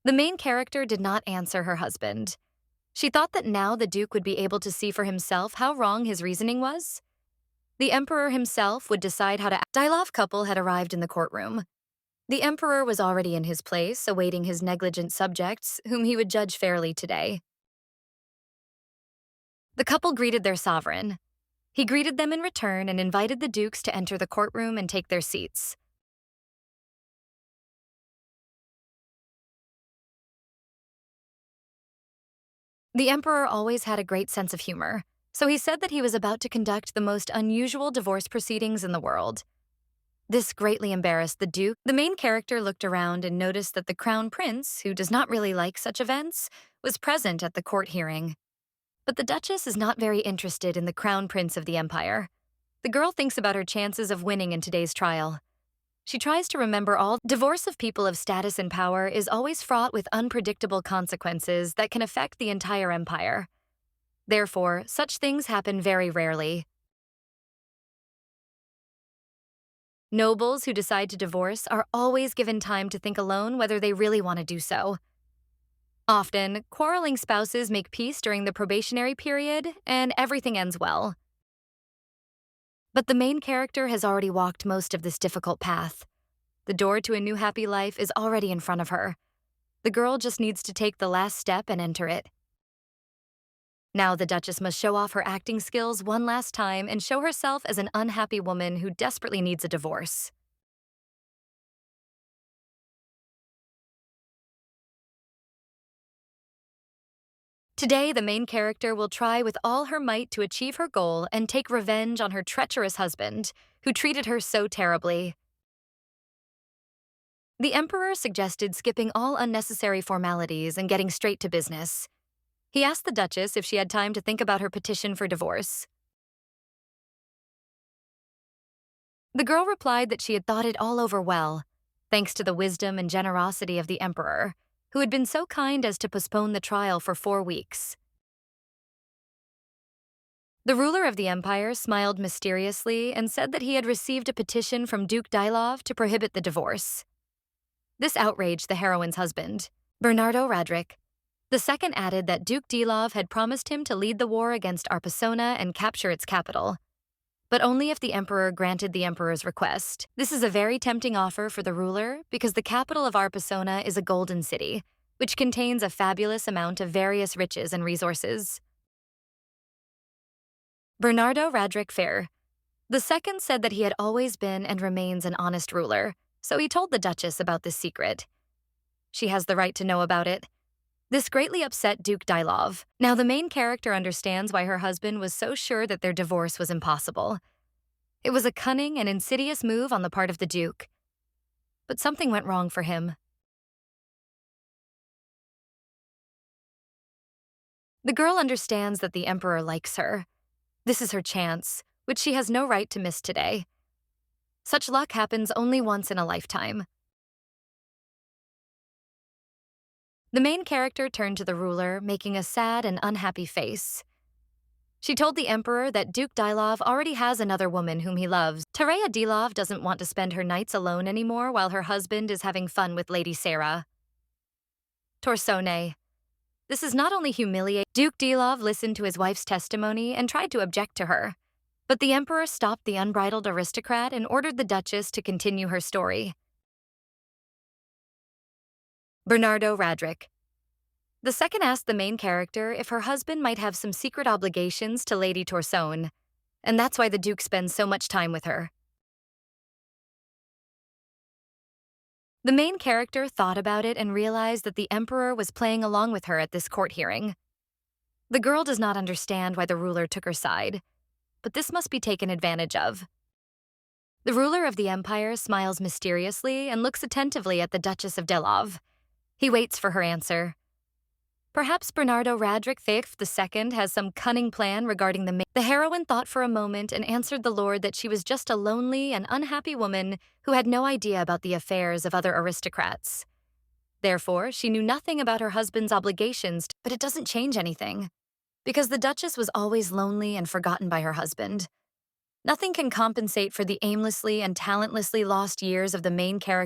Speaker 1: The main character did not answer her husband. She thought that now the Duke would be able to see for himself how wrong his reasoning was. The Emperor himself would decide how to act. The Dylov couple had arrived in the courtroom. The Emperor was already in his place, awaiting his negligent subjects, whom he would judge fairly today. The couple greeted their sovereign. He greeted them in return and invited the dukes to enter the courtroom and take their seats. The emperor always had a great sense of humor, so he said that he was about to conduct the most unusual divorce proceedings in the world. This greatly embarrassed the Duke. The main character looked around and noticed that the crown prince, who does not really like such events, was present at the court hearing. But the Duchess is not very interested in the crown prince of the empire. The girl thinks about her chances of winning in today's trial. She tries to remember all divorce of people of status and power is always fraught with unpredictable consequences that can affect the entire empire. Therefore, such things happen very rarely. Nobles who decide to divorce are always given time to think alone whether they really want to do so. Often, quarreling spouses make peace during the probationary period, and everything ends well. But the main character has already walked most of this difficult path. The door to a new happy life is already in front of her. The girl just needs to take the last step and enter it. Now the Duchess must show off her acting skills one last time and show herself as an unhappy woman who desperately needs a divorce. Today, the main character will try with all her might to achieve her goal and take revenge on her treacherous husband, who treated her so terribly. The Emperor suggested skipping all unnecessary formalities and getting straight to business. He asked the Duchess if she had time to think about her petition for divorce. The girl replied that she had thought it all over well, thanks to the wisdom and generosity of the Emperor, who had been so kind as to postpone the trial for 4 weeks. The ruler of the empire smiled mysteriously and said that he had received a petition from Duke Dylov to prohibit the divorce. This outraged the heroine's husband, Bernardo Radric. The second added that Duke Dylov had promised him to lead the war against Arpasona and capture its capital, but only if the emperor granted the emperor's request. This is a very tempting offer for the ruler because the capital of Arpasona is a golden city, which contains a fabulous amount of various riches and resources. Bernardo Radric Fair. The second said that he had always been and remains an honest ruler, so he told the Duchess about this secret. She has the right to know about it. This greatly upset Duke Dylov. Now the main character understands why her husband was so sure that their divorce was impossible. It was a cunning and insidious move on the part of the Duke. But something went wrong for him. The girl understands that the Emperor likes her. This is her chance, which she has no right to miss today. Such luck happens only once in a lifetime. The main character turned to the ruler, making a sad and unhappy face. She told the emperor that Duke Dylov already has another woman whom he loves. Tareya Dylov doesn't want to spend her nights alone anymore while her husband is having fun with Lady Sarah. Torsone. This is not only humiliating. Duke Dylov listened to his wife's testimony and tried to object to her. But the emperor stopped the unbridled aristocrat and ordered the Duchess to continue her story. Bernardo Radric. The second asked the main character if her husband might have some secret obligations to Lady Torsone, and that's why the Duke spends so much time with her. The main character thought about it and realized that the Emperor was playing along with her at this court hearing. The girl does not understand why the ruler took her side, but this must be taken advantage of. The ruler of the empire smiles mysteriously and looks attentively at the Duchess of Dylov. He waits for her answer. Perhaps Bernardo Radric II has some cunning plan regarding The heroine thought for a moment and answered the lord that she was just a lonely and unhappy woman who had no idea about the affairs of other aristocrats. Therefore, she knew nothing about her husband's obligations, but it doesn't change anything, because the Duchess was always lonely and forgotten by her husband. Nothing can compensate for the aimlessly and talentlessly lost years of the main character.